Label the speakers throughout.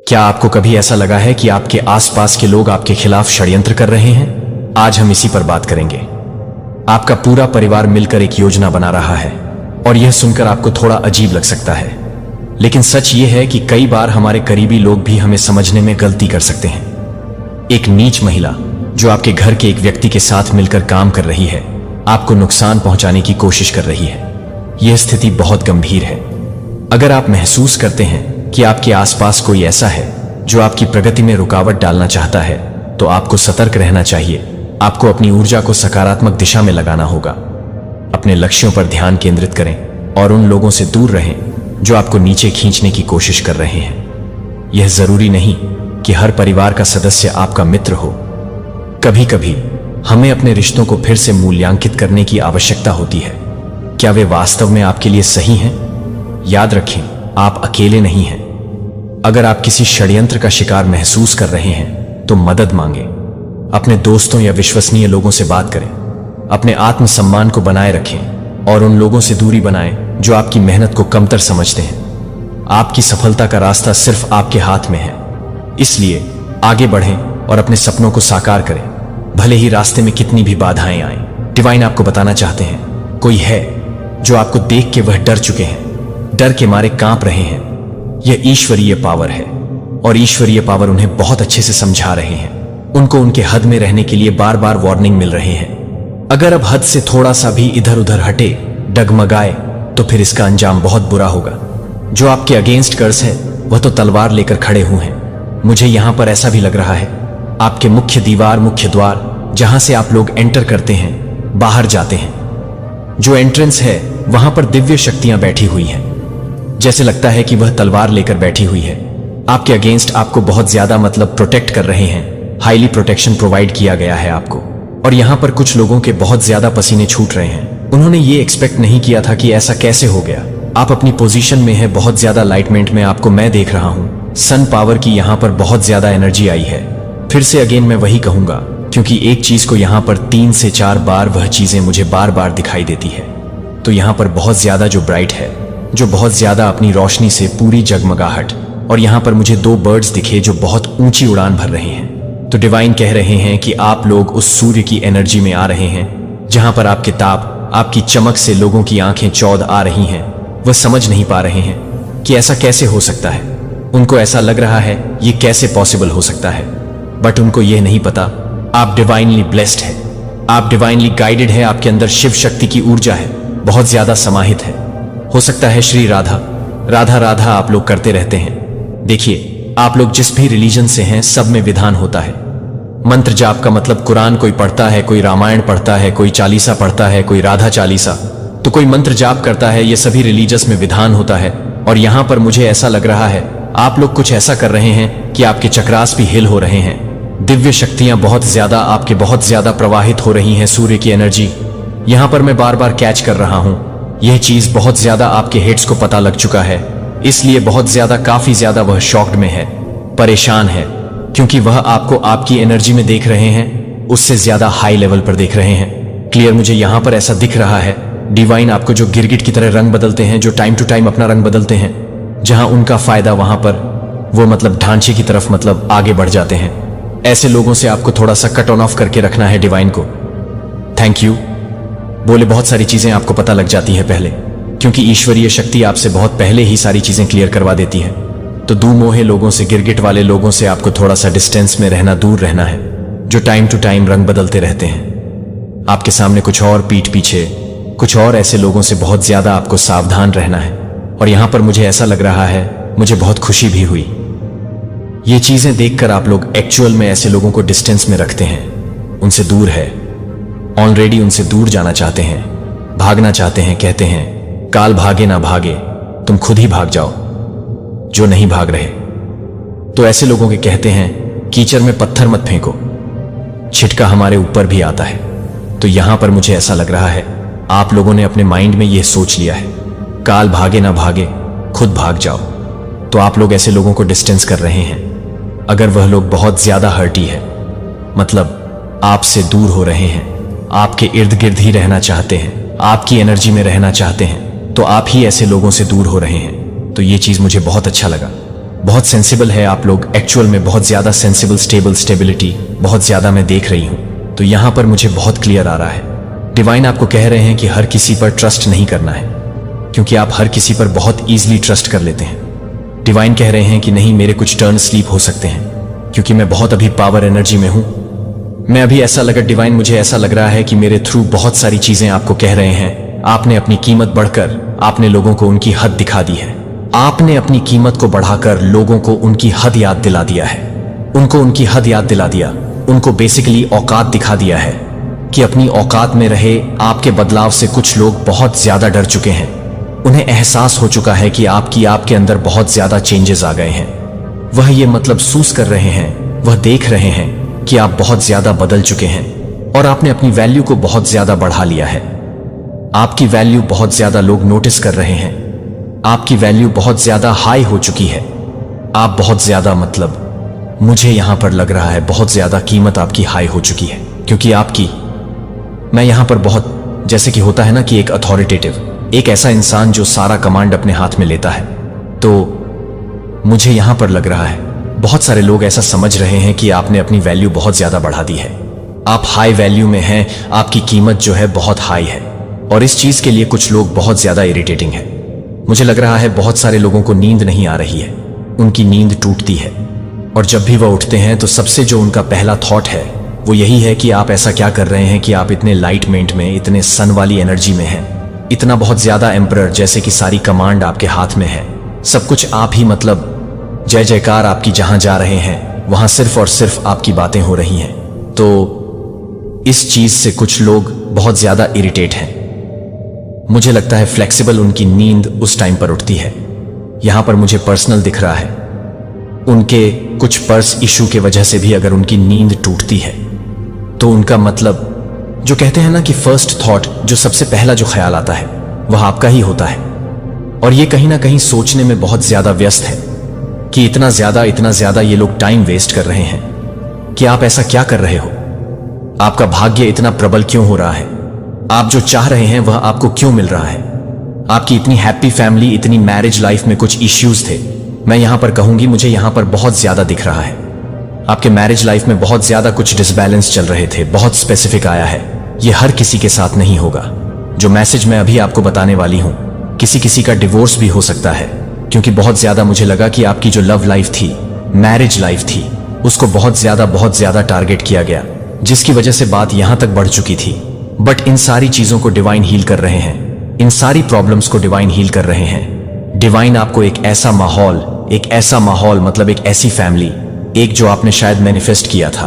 Speaker 1: क्या आपको कभी ऐसा लगा है कि आपके आसपास के लोग आपके खिलाफ षड्यंत्र कर रहे हैं? आज हम इसी पर बात करेंगे। आपका पूरा परिवार मिलकर एक योजना बना रहा है और यह सुनकर आपको थोड़ा अजीब लग सकता है, लेकिन सच यह है कि कई बार हमारे करीबी लोग भी हमें समझने में गलती कर सकते हैं। एक नीच महिला जो आपके घर के एक व्यक्ति के साथ मिलकर काम कर रही है, आपको नुकसान पहुंचाने की कोशिश कर रही है। यह स्थिति बहुत गंभीर है। अगर आप महसूस करते हैं कि आपके आसपास कोई ऐसा है जो आपकी प्रगति में रुकावट डालना चाहता है, तो आपको सतर्क रहना चाहिए। आपको अपनी ऊर्जा को सकारात्मक दिशा में लगाना होगा। अपने लक्ष्यों पर ध्यान केंद्रित करें और उन लोगों से दूर रहें जो आपको नीचे खींचने की कोशिश कर रहे हैं। यह जरूरी नहीं कि हर परिवार का सदस्य आपका मित्र हो। कभी कभी हमें अपने रिश्तों को फिर से मूल्यांकित करने की आवश्यकता होती है। क्या वे वास्तव में आपके लिए सही हैं? याद रखें, आप अकेले नहीं हैं। अगर आप किसी षड्यंत्र का शिकार महसूस कर रहे हैं तो मदद मांगें। अपने दोस्तों या विश्वसनीय लोगों से बात करें। अपने आत्मसम्मान को बनाए रखें और उन लोगों से दूरी बनाएं जो आपकी मेहनत को कमतर समझते हैं। आपकी सफलता का रास्ता सिर्फ आपके हाथ में है, इसलिए आगे बढ़ें और अपने सपनों को साकार करें, भले ही रास्ते में कितनी भी बाधाएं आएं। डिवाइन आपको बताना चाहते हैं, कोई है जो आपको देख के वह डर चुके हैं, डर के मारे कांप रहे हैं। यह ईश्वरीय पावर है और ईश्वरीय पावर उन्हें बहुत अच्छे से समझा रहे हैं। उनको उनके हद में रहने के लिए बार बार वार्निंग मिल रहे हैं। अगर अब हद से थोड़ा सा भी इधर उधर हटे, डगमगाए, तो फिर इसका अंजाम बहुत बुरा होगा। जो आपके अगेंस्ट कर्स है वह तो तलवार लेकर खड़े हुए हैं। मुझे यहां पर ऐसा भी लग रहा है, आपके मुख्य द्वार जहां से आप लोग एंटर करते हैं, बाहर जाते हैं, जो एंट्रेंस है वहां पर दिव्य शक्तियां बैठी हुई हैं। जैसे लगता है कि वह तलवार लेकर बैठी हुई है। आपके अगेंस्ट आपको बहुत ज्यादा प्रोटेक्ट कर रहे हैं। हाईली प्रोटेक्शन प्रोवाइड किया गया है आपको। और यहां पर कुछ लोगों के बहुत ज्यादा पसीने छूट रहे हैं। उन्होंने ये एक्सपेक्ट नहीं किया था कि ऐसा कैसे हो गया। आप अपनी पोजीशन में है, बहुत ज्यादा लाइटमेंट में आपको मैं देख रहा हूं। सन पावर की यहां पर बहुत ज्यादा एनर्जी आई है। फिर से अगेन मैं वही कहूंगा, क्योंकि एक चीज को यहां पर 3 से 4 बार वह चीजें मुझे बार बार दिखाई देती है। तो यहां पर बहुत ज्यादा जो ब्राइट है, जो बहुत ज्यादा अपनी रोशनी से पूरी जगमगाहट, और यहां पर मुझे 2 बर्ड्स दिखे जो बहुत ऊंची उड़ान भर रहे हैं। तो डिवाइन कह रहे हैं कि आप लोग उस सूर्य की एनर्जी में आ रहे हैं, जहां पर आपके ताप, आपकी चमक से लोगों की आंखें चौध आ रही हैं। वह समझ नहीं पा रहे हैं कि ऐसा कैसे हो सकता है। उनको ऐसा लग रहा है ये कैसे पॉसिबल हो सकता है, बट उनको यह नहीं पता आप डिवाइनली ब्लेस्ड है, आप डिवाइनली गाइडेड है। आपके अंदर शिव शक्ति की ऊर्जा है, बहुत ज्यादा समाहित है। हो सकता है श्री राधा राधा राधा आप लोग करते रहते हैं। देखिए, आप लोग जिस भी रिलीजन से हैं, सब में विधान होता है। मंत्र जाप का कुरान कोई पढ़ता है, कोई रामायण पढ़ता है, कोई चालीसा पढ़ता है, कोई राधा चालीसा, तो कोई मंत्र जाप करता है। ये सभी रिलीजियस में विधान होता है। और यहां पर मुझे ऐसा लग रहा है आप लोग कुछ ऐसा कर रहे हैं कि आपके चक्रास भी हिल हो रहे हैं। दिव्य शक्तियां बहुत ज्यादा आपके बहुत ज्यादा प्रवाहित हो रही हैं। सूर्य की एनर्जी यहां पर मैं बार बार कैच कर रहा हूं। यह चीज बहुत ज्यादा आपके हेड्स को पता लग चुका है, इसलिए बहुत ज्यादा काफी ज्यादा वह शॉक्ड में है, परेशान है, क्योंकि वह आपको आपकी एनर्जी में देख रहे हैं, उससे ज्यादा हाई लेवल पर देख रहे हैं। क्लियर, मुझे यहां पर ऐसा दिख रहा है डिवाइन आपको जो गिरगिट की तरह रंग बदलते हैं, जो टाइम टू टाइम अपना रंग बदलते हैं, जहां उनका फायदा वहां पर वो ढांचे की तरफ आगे बढ़ जाते हैं। ऐसे लोगों से आपको थोड़ा सा कट ऑन ऑफ करके रखना है डिवाइन को। थैंक यू बोले बहुत सारी चीजें आपको पता लग जाती है पहले, क्योंकि ईश्वरीय शक्ति आपसे बहुत पहले ही सारी चीजें क्लियर करवा देती है। तो मोहे लोगों से, गिरगिट वाले लोगों से आपको थोड़ा सा डिस्टेंस में रहना, दूर रहना है, जो टाइम टू टाइम रंग बदलते रहते हैं। आपके सामने कुछ और, पीठ पीछे कुछ और ऐसे लोगों से बहुत ज्यादा आपको सावधान रहना है। और यहां पर मुझे ऐसा लग रहा है, मुझे बहुत खुशी भी हुई ये चीजें देखकर आप लोग एक्चुअल में ऐसे लोगों को डिस्टेंस में रखते हैं, उनसे दूर है, ऑलरेडी उनसे दूर जाना चाहते हैं, भागना चाहते हैं। कहते हैं काल भागे ना भागे, तुम खुद ही भाग जाओ जो नहीं भाग रहे। तो ऐसे लोगों के कहते हैं कीचड़ में पत्थर मत फेंको, छिटका हमारे ऊपर भी आता है। तो यहां पर मुझे ऐसा लग रहा है आप लोगों ने अपने माइंड में यह सोच लिया है काल भागे ना भागे, खुद भाग जाओ। तो आप लोग ऐसे लोगों को डिस्टेंस कर रहे हैं। अगर वह लोग बहुत ज्यादा हर्टी है, आपसे दूर हो रहे हैं, आपके इर्द गिर्द ही रहना चाहते हैं, आपकी एनर्जी में रहना चाहते हैं, तो आप ही ऐसे लोगों से दूर हो रहे हैं। तो ये चीज मुझे बहुत अच्छा लगा। बहुत सेंसिबल है आप लोग, एक्चुअल में बहुत ज्यादा सेंसिबल, स्टेबिलिटी बहुत ज्यादा मैं देख रही हूं। तो यहां पर मुझे बहुत क्लियर आ रहा है, डिवाइन आपको कह रहे हैं कि हर किसी पर ट्रस्ट नहीं करना है, क्योंकि आप हर किसी पर बहुत ईजिली ट्रस्ट कर लेते हैं। डिवाइन कह रहे हैं कि नहीं, मेरे कुछ टर्न स्लीप हो सकते हैं, क्योंकि मैं बहुत अभी पावर एनर्जी में हूं। मैं अभी ऐसा लगा डिवाइन, मुझे ऐसा लग रहा है कि मेरे थ्रू बहुत सारी चीजें आपको कह रहे हैं। आपने अपनी कीमत बढ़कर आपने लोगों को उनकी हद दिखा दी है। आपने अपनी कीमत को बढ़ाकर लोगों को उनकी हद याद दिला दिया है। उनको उनकी हद याद दिला दिया, उनको बेसिकली औकात दिखा दिया है कि अपनी औकात में रहे। आपके बदलाव से कुछ लोग बहुत ज्यादा डर चुके हैं। उन्हें एहसास हो चुका है कि आपके अंदर बहुत ज्यादा चेंजेस आ गए हैं। वह ये महसूस कर रहे हैं, वह देख रहे हैं कि आप बहुत ज्यादा बदल चुके हैं और आपने अपनी वैल्यू को बहुत ज्यादा बढ़ा लिया है। आपकी वैल्यू बहुत ज्यादा लोग नोटिस कर रहे हैं। आपकी वैल्यू बहुत ज्यादा हाई हो चुकी है। आप बहुत ज्यादा, मतलब मुझे यहां पर लग रहा है बहुत ज्यादा कीमत आपकी हाई हो चुकी है, क्योंकि आपकी, मैं यहां पर बहुत, जैसे कि होता है ना कि एक अथॉरिटेटिव, एक ऐसा इंसान जो सारा कमांड अपने हाथ में लेता है। तो मुझे यहां पर लग रहा है बहुत सारे लोग ऐसा समझ रहे हैं कि आपने अपनी वैल्यू बहुत ज्यादा बढ़ा दी है। आप हाई वैल्यू में हैं, आपकी कीमत जो है बहुत हाई है, और इस चीज के लिए कुछ लोग बहुत ज्यादा इरिटेटिंग है। मुझे लग रहा है बहुत सारे लोगों को नींद नहीं आ रही है, उनकी नींद टूटती है, और जब भी वह उठते हैं तो सबसे जो उनका पहला थॉट है वो यही है कि आप ऐसा क्या कर रहे हैं कि आप इतने लाइटमेंट में, इतने सन वाली एनर्जी में हैं, इतना बहुत ज्यादा एम्परर, जैसे कि सारी कमांड आपके हाथ में है, सब कुछ आप ही, मतलब जय जयकार आपकी, जहां जा रहे हैं वहां सिर्फ और सिर्फ आपकी बातें हो रही हैं। तो इस चीज से कुछ लोग बहुत ज्यादा इरिटेट हैं। मुझे लगता है फ्लेक्सिबल उनकी नींद उस टाइम पर उठती है। यहां पर मुझे पर्सनल दिख रहा है, उनके कुछ पर्स इशू के वजह से भी अगर उनकी नींद टूटती है तो उनका, मतलब जो कहते हैं ना कि फर्स्ट थॉट, जो सबसे पहला जो ख्याल आता है वह आपका ही होता है। और ये कहीं ना कहीं सोचने में बहुत ज्यादा व्यस्त है कि इतना ज्यादा ये लोग टाइम वेस्ट कर रहे हैं कि आप ऐसा क्या कर रहे हो, आपका भाग्य इतना प्रबल क्यों हो रहा है, आप जो चाह रहे हैं वह आपको क्यों मिल रहा है। आपकी इतनी हैप्पी फैमिली, इतनी मैरिज लाइफ में कुछ इश्यूज थे, मैं यहां पर कहूंगी मुझे यहां पर बहुत ज्यादा दिख रहा है। आपके मैरिज लाइफ में बहुत ज्यादा कुछ डिसबैलेंस चल रहे थे, बहुत स्पेसिफिक आया है। यह हर किसी के साथ नहीं होगा। जो मैसेज मैं अभी आपको बताने वाली हूं, किसी किसी का डिवोर्स भी हो सकता है, क्योंकि बहुत ज्यादा मुझे लगा कि आपकी जो लव लाइफ थी, मैरिज लाइफ थी, उसको बहुत ज्यादा टारगेट किया गया, जिसकी वजह से बात यहां तक बढ़ चुकी थी। बट इन सारी चीजों को डिवाइन हील कर रहे हैं, इन सारी प्रॉब्लम्स को डिवाइन हील कर रहे हैं। डिवाइन आपको एक ऐसा माहौल, मतलब एक ऐसी फैमिली, एक जो आपने शायद मैनिफेस्ट किया था,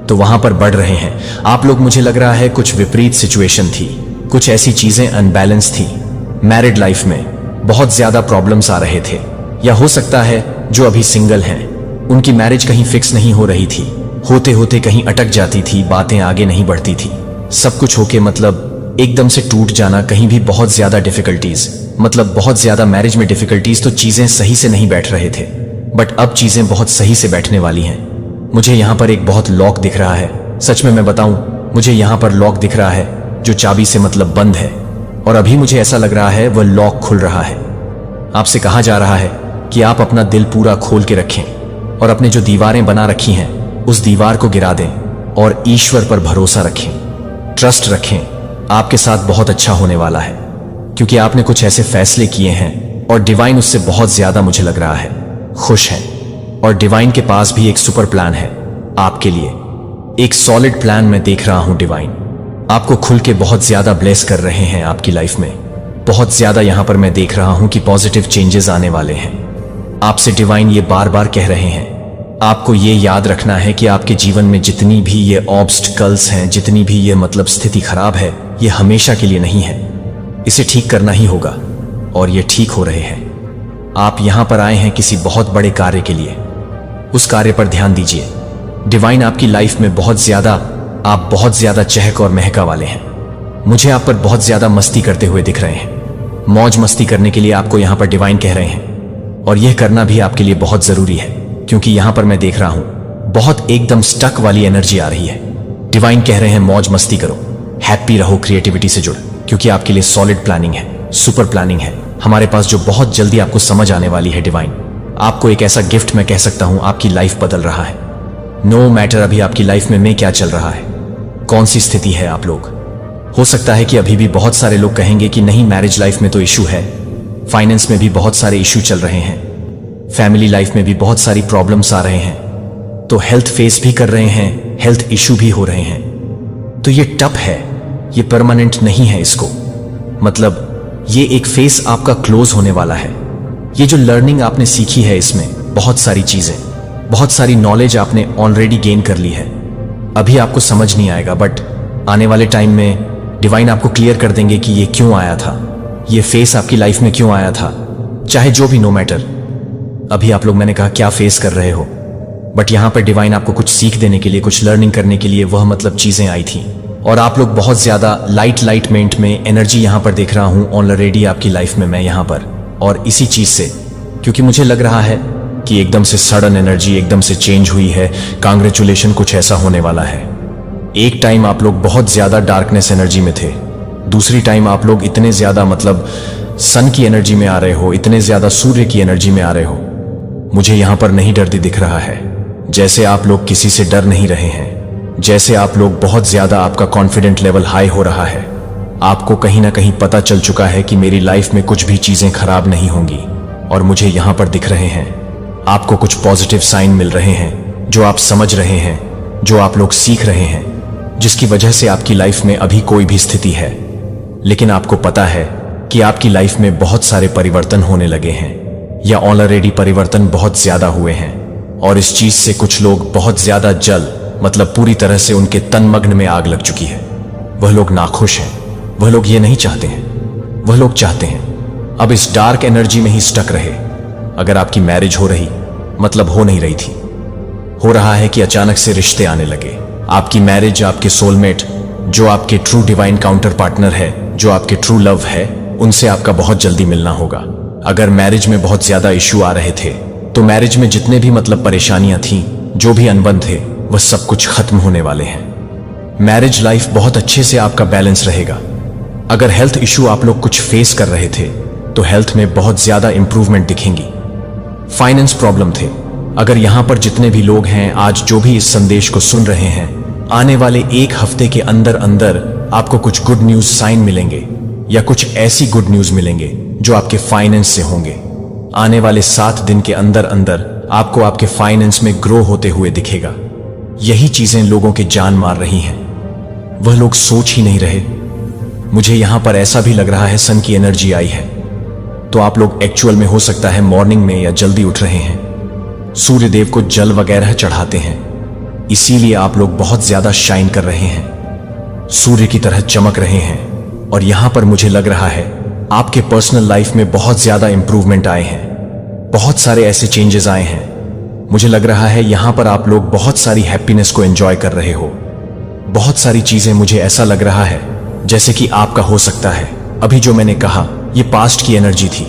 Speaker 1: तो वहां पर बढ़ रहे हैं आप लोग। मुझे लग रहा है कुछ विपरीत सिचुएशन थी, कुछ ऐसी चीजें अनबैलेंस थी मैरिड लाइफ में, बहुत ज्यादा प्रॉब्लम्स आ रहे थे। या हो सकता है जो अभी सिंगल हैं, उनकी मैरिज कहीं फिक्स नहीं हो रही थी, होते होते कहीं अटक जाती थी, बातें आगे नहीं बढ़ती थी, सब कुछ होके मतलब एकदम से टूट जाना, कहीं भी बहुत ज्यादा डिफिकल्टीज, मतलब बहुत ज्यादा मैरिज में डिफिकल्टीज, तो चीजें सही से नहीं बैठ रहे थे। बट अब चीजें बहुत सही से बैठने वाली हैं। मुझे यहां पर एक बहुत लॉक दिख रहा है, सच में मैं बताऊं, मुझे यहां पर लॉक दिख रहा है जो चाबी से मतलब बंद है, और अभी मुझे ऐसा लग रहा है वह लॉक खुल रहा है। आपसे कहा जा रहा है कि आप अपना दिल पूरा खोल के रखें और अपने जो दीवारें बना रखी हैं उस दीवार को गिरा दें और ईश्वर पर भरोसा रखें, ट्रस्ट रखें। आपके साथ बहुत अच्छा होने वाला है, क्योंकि आपने कुछ ऐसे फैसले किए हैं और डिवाइन उससे बहुत ज्यादा, मुझे लग रहा है, खुश है। और डिवाइन के पास भी एक सुपर प्लान है आपके लिए, एक सॉलिड प्लान मैं देख रहा हूं। डिवाइन आपको खुल के बहुत ज्यादा ब्लेस कर रहे हैं आपकी लाइफ में, बहुत ज्यादा यहां पर मैं देख रहा हूं कि पॉजिटिव चेंजेस आने वाले हैं। आपसे डिवाइन ये बार बार कह रहे हैं, आपको ये याद रखना है कि आपके जीवन में जितनी भी ये ऑब्स्टिकल्स हैं, जितनी भी ये मतलब स्थिति खराब है, ये हमेशा के लिए नहीं है, इसे ठीक करना ही होगा, और ये ठीक हो रहे हैं। आप यहां पर आए हैं किसी बहुत बड़े कार्य के लिए, उस कार्य पर ध्यान दीजिए। डिवाइन आपकी लाइफ में बहुत ज्यादा, आप बहुत ज्यादा चहक और महका वाले हैं। मुझे आप पर बहुत ज्यादा मस्ती करते हुए दिख रहे हैं, मौज मस्ती करने के लिए आपको यहां पर डिवाइन कह रहे हैं, और यह करना भी आपके लिए बहुत जरूरी है, क्योंकि यहां पर मैं देख रहा हूं बहुत एकदम स्टक वाली एनर्जी आ रही है। डिवाइन कह रहे हैं मौज मस्ती करो, हैप्पी रहो, क्रिएटिविटी से जुड़ो, क्योंकि आपके लिए सॉलिड प्लानिंग है, सुपर प्लानिंग है हमारे पास, जो बहुत जल्दी आपको समझ आने वाली है। डिवाइन आपको एक ऐसा गिफ्ट मैं कह सकता हूं, आपकी लाइफ बदल रहा है। नो मैटर अभी आपकी लाइफ में क्या चल रहा है, कौन सी स्थिति है आप लोग। हो सकता है कि अभी भी बहुत सारे लोग कहेंगे कि नहीं, मैरिज लाइफ में तो इशू है, फाइनेंस में भी बहुत सारे इशू चल रहे हैं, फैमिली लाइफ में भी बहुत सारी प्रॉब्लम्स आ रहे हैं, तो हेल्थ फेस भी कर रहे हैं, हेल्थ इशू भी हो रहे हैं। तो ये टफ है, ये परमानेंट नहीं है। इसको मतलब ये एक फेस आपका क्लोज होने वाला है। ये जो लर्निंग आपने सीखी है, इसमें बहुत सारी चीजें, बहुत सारी नॉलेज आपने ऑलरेडी गेन कर ली है। अभी आपको समझ नहीं आएगा, बट आने वाले टाइम में डिवाइन आपको क्लियर कर देंगे कि ये क्यों आया था, ये फेस आपकी लाइफ में क्यों आया था। चाहे जो भी, नो मैटर अभी आप लोग मैंने कहा क्या फेस कर रहे हो, बट यहां पर डिवाइन आपको कुछ सीख देने के लिए, कुछ लर्निंग करने के लिए वह मतलब चीजें आई थी। और आप लोग बहुत ज्यादा लाइटमेंट में एनर्जी यहां पर देख रहा हूं ऑलरेडी आपकी लाइफ में मैं यहां पर। और इसी चीज से, क्योंकि मुझे लग रहा है कि एकदम से सडन एनर्जी एकदम से चेंज हुई है, कांग्रेचुलेशन, कुछ ऐसा होने वाला है। एक टाइम आप लोग बहुत ज्यादा डार्कनेस एनर्जी में थे, दूसरी टाइम आप लोग इतने ज्यादा मतलब सन की एनर्जी में आ रहे हो, इतने ज्यादा सूर्य की एनर्जी में आ रहे हो। मुझे यहां पर नहीं डरती दिख रहा है, जैसे आप लोग किसी से डर नहीं रहे हैं, जैसे आप लोग बहुत ज्यादा, आपका कॉन्फिडेंट लेवल हाई हो रहा है। आपको कहीं ना कहीं पता चल चुका है कि मेरी लाइफ में कुछ भी चीजें खराब नहीं होंगी, और मुझे यहां पर दिख रहे हैं। आपको कुछ पॉजिटिव साइन मिल रहे हैं जो आप समझ रहे हैं, जो आप लोग सीख रहे हैं, जिसकी वजह से आपकी लाइफ में अभी कोई भी स्थिति है, लेकिन आपको पता है कि आपकी लाइफ में बहुत सारे परिवर्तन होने लगे हैं, या ऑलरेडी परिवर्तन बहुत ज्यादा हुए हैं। और इस चीज से कुछ लोग बहुत ज्यादा जल मतलब पूरी तरह से उनके तन मग्न में आग लग चुकी है। वह लोग नाखुश हैं, वह लोग ये नहीं चाहते हैं, वह लोग चाहते हैं अब इस डार्क एनर्जी में ही स्टक रहे। अगर आपकी मैरिज हो रही, मतलब हो नहीं रही थी, हो रहा है कि अचानक से रिश्ते आने लगे। आपकी मैरिज, आपके सोलमेट, जो आपके ट्रू डिवाइन काउंटर पार्टनर है, जो आपके ट्रू लव है, उनसे आपका बहुत जल्दी मिलना होगा। अगर मैरिज में बहुत ज्यादा इश्यू आ रहे थे, तो मैरिज में जितने भी मतलब परेशानियां थी, जो भी अनबन थे, वह सब कुछ खत्म होने वाले हैं। मैरिज लाइफ बहुत अच्छे से आपका बैलेंस रहेगा। अगर हेल्थ इशू आप लोग कुछ फेस कर रहे थे, तो हेल्थ में बहुत ज्यादा इंप्रूवमेंट दिखेंगी। फाइनेंस प्रॉब्लम थे, अगर यहां पर जितने भी लोग हैं आज जो भी इस संदेश को सुन रहे हैं, आने वाले एक हफ्ते के अंदर अंदर आपको कुछ गुड न्यूज साइन मिलेंगे, या कुछ ऐसी गुड न्यूज मिलेंगे जो आपके फाइनेंस से होंगे। आने वाले 7 दिन के अंदर अंदर आपको आपके फाइनेंस में ग्रो होते हुए दिखेगा। यही चीजें लोगों के जान मार रही हैं, वह लोग सोच ही नहीं रहे। मुझे यहां पर ऐसा भी लग रहा है सन की एनर्जी आई है, तो आप लोग एक्चुअल में हो सकता है मॉर्निंग में या जल्दी उठ रहे हैं, सूर्य देव को जल वगैरह चढ़ाते हैं, इसीलिए आप लोग बहुत ज्यादा शाइन कर रहे हैं, सूर्य की तरह चमक रहे हैं। और यहां पर मुझे लग रहा है आपके पर्सनल लाइफ में बहुत ज्यादा इंप्रूवमेंट आए हैं, बहुत सारे ऐसे चेंजेस आए हैं। मुझे लग रहा है यहां पर आप लोग बहुत सारी हैप्पीनेस को एंजॉय कर रहे हो। बहुत सारी चीजें, मुझे ऐसा लग रहा है जैसे कि आपका हो सकता है अभी जो मैंने कहा, ये पास्ट की एनर्जी थी,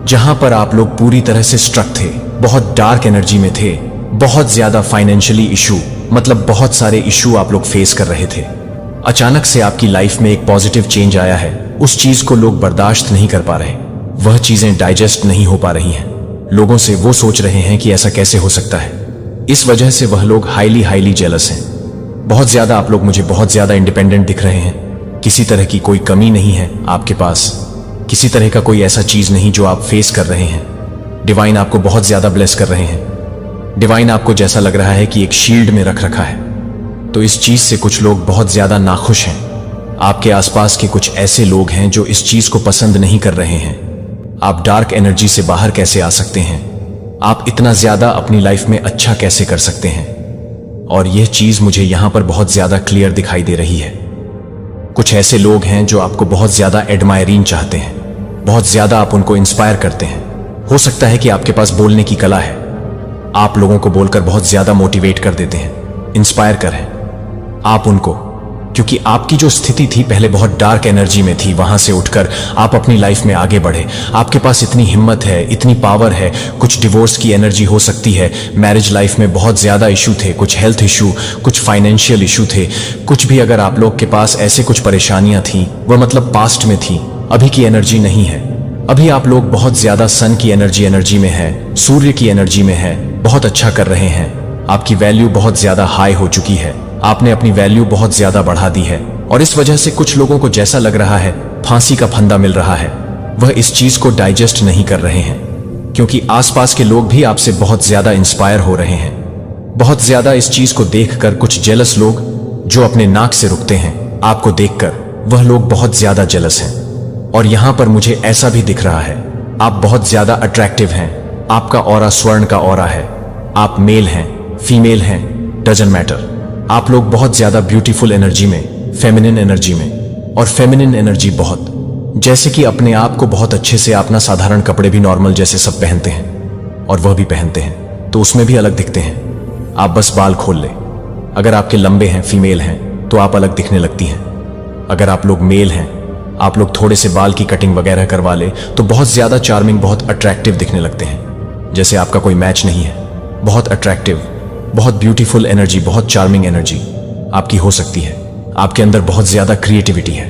Speaker 1: जहां पर आप लोग पूरी तरह से स्ट्रक थे, बहुत डार्क एनर्जी में थे, बहुत ज्यादा फाइनेंशियली इशू, मतलब बहुत सारे इशू आप लोग फेस कर रहे थे। अचानक से आपकी लाइफ में एक पॉजिटिव चेंज आया है, उस चीज को लोग बर्दाश्त नहीं कर पा रहे, वह चीजें डाइजेस्ट नहीं हो पा रही हैं। लोगों से वो सोच रहे हैं कि ऐसा कैसे हो सकता है, इस वजह से वह लोग हाईली जेलस हैं। बहुत ज्यादा आप लोग मुझे बहुत ज्यादा इंडिपेंडेंट दिख रहे हैं, किसी तरह की कोई कमी नहीं है आपके पास, किसी तरह का कोई ऐसा चीज नहीं जो आप फेस कर रहे हैं। डिवाइन आपको बहुत ज्यादा ब्लेस कर रहे हैं। डिवाइन आपको जैसा लग रहा है कि एक शील्ड में रख रखा है। तो इस चीज से कुछ लोग बहुत ज्यादा नाखुश हैं। आपके आसपास के कुछ ऐसे लोग हैं जो इस चीज को पसंद नहीं कर रहे हैं। आप डार्क एनर्जी से बाहर कैसे आ सकते हैं, आप इतना ज्यादा अपनी लाइफ में अच्छा कैसे कर सकते हैं, और यह चीज मुझे यहां पर बहुत ज्यादा क्लियर दिखाई दे रही है। कुछ ऐसे लोग हैं जो आपको बहुत ज्यादा एडमायरिंग चाहते हैं, बहुत ज्यादा आप उनको इंस्पायर करते हैं। हो सकता है कि आपके पास बोलने की कला है, आप लोगों को बोलकर बहुत ज्यादा मोटिवेट कर देते हैं, इंस्पायर करें आप उनको, क्योंकि आपकी जो स्थिति थी पहले बहुत डार्क एनर्जी में थी, वहां से उठकर आप अपनी लाइफ में आगे बढ़े। आपके पास इतनी हिम्मत है, इतनी पावर है। कुछ डिवोर्स की एनर्जी हो सकती है, मैरिज लाइफ में बहुत ज्यादा इशू थे, कुछ हेल्थ इशू, कुछ फाइनेंशियल इशू थे, कुछ भी अगर आप लोग के पास ऐसे कुछ परेशानियां थी, वह मतलब पास्ट में थी, अभी की एनर्जी नहीं है। अभी आप लोग बहुत ज्यादा सन की एनर्जी में है, सूर्य की एनर्जी में है, बहुत अच्छा कर रहे हैं। आपकी वैल्यू बहुत ज्यादा हाई हो चुकी है, आपने अपनी वैल्यू बहुत ज्यादा बढ़ा दी है और इस वजह से कुछ लोगों को जैसा लग रहा है फांसी का फंदा मिल रहा है, वह इस चीज को डाइजेस्ट नहीं कर रहे हैं, क्योंकि आसपास के लोग भी आपसे बहुत ज्यादा इंस्पायर हो रहे हैं। बहुत ज्यादा इस चीज को देखकर कुछ जेलस लोग जो अपने नाक से रुकते हैं, आपको देखकर वह लोग बहुत ज्यादा जेलस हैं। और यहां पर मुझे ऐसा भी दिख रहा है, आप बहुत ज्यादा अट्रैक्टिव हैं, आपका ऑरा स्वर्ण का ऑरा है, आप मेल हैं, फीमेल हैं, डजंट मैटर। आप लोग बहुत ज्यादा ब्यूटीफुल एनर्जी में, फेमिनिन एनर्जी में, और फेमिनिन एनर्जी बहुत, जैसे कि अपने आप को बहुत अच्छे से अपना साधारण कपड़े भी नॉर्मल जैसे सब पहनते हैं और वह भी पहनते हैं, तो उसमें भी अलग दिखते हैं। आप बस बाल खोल ले, अगर आपके लंबे हैं, फीमेल हैं, तो आप अलग दिखने लगती हैं। अगर आप लोग मेल हैं, आप लोग थोड़े से बाल की कटिंग वगैरह करवा ले तो बहुत ज्यादा चार्मिंग, बहुत अट्रैक्टिव दिखने लगते हैं, जैसे आपका कोई मैच नहीं है। बहुत अट्रैक्टिव, बहुत ब्यूटीफुल एनर्जी, बहुत चार्मिंग एनर्जी आपकी हो सकती है। आपके अंदर बहुत ज्यादा क्रिएटिविटी है।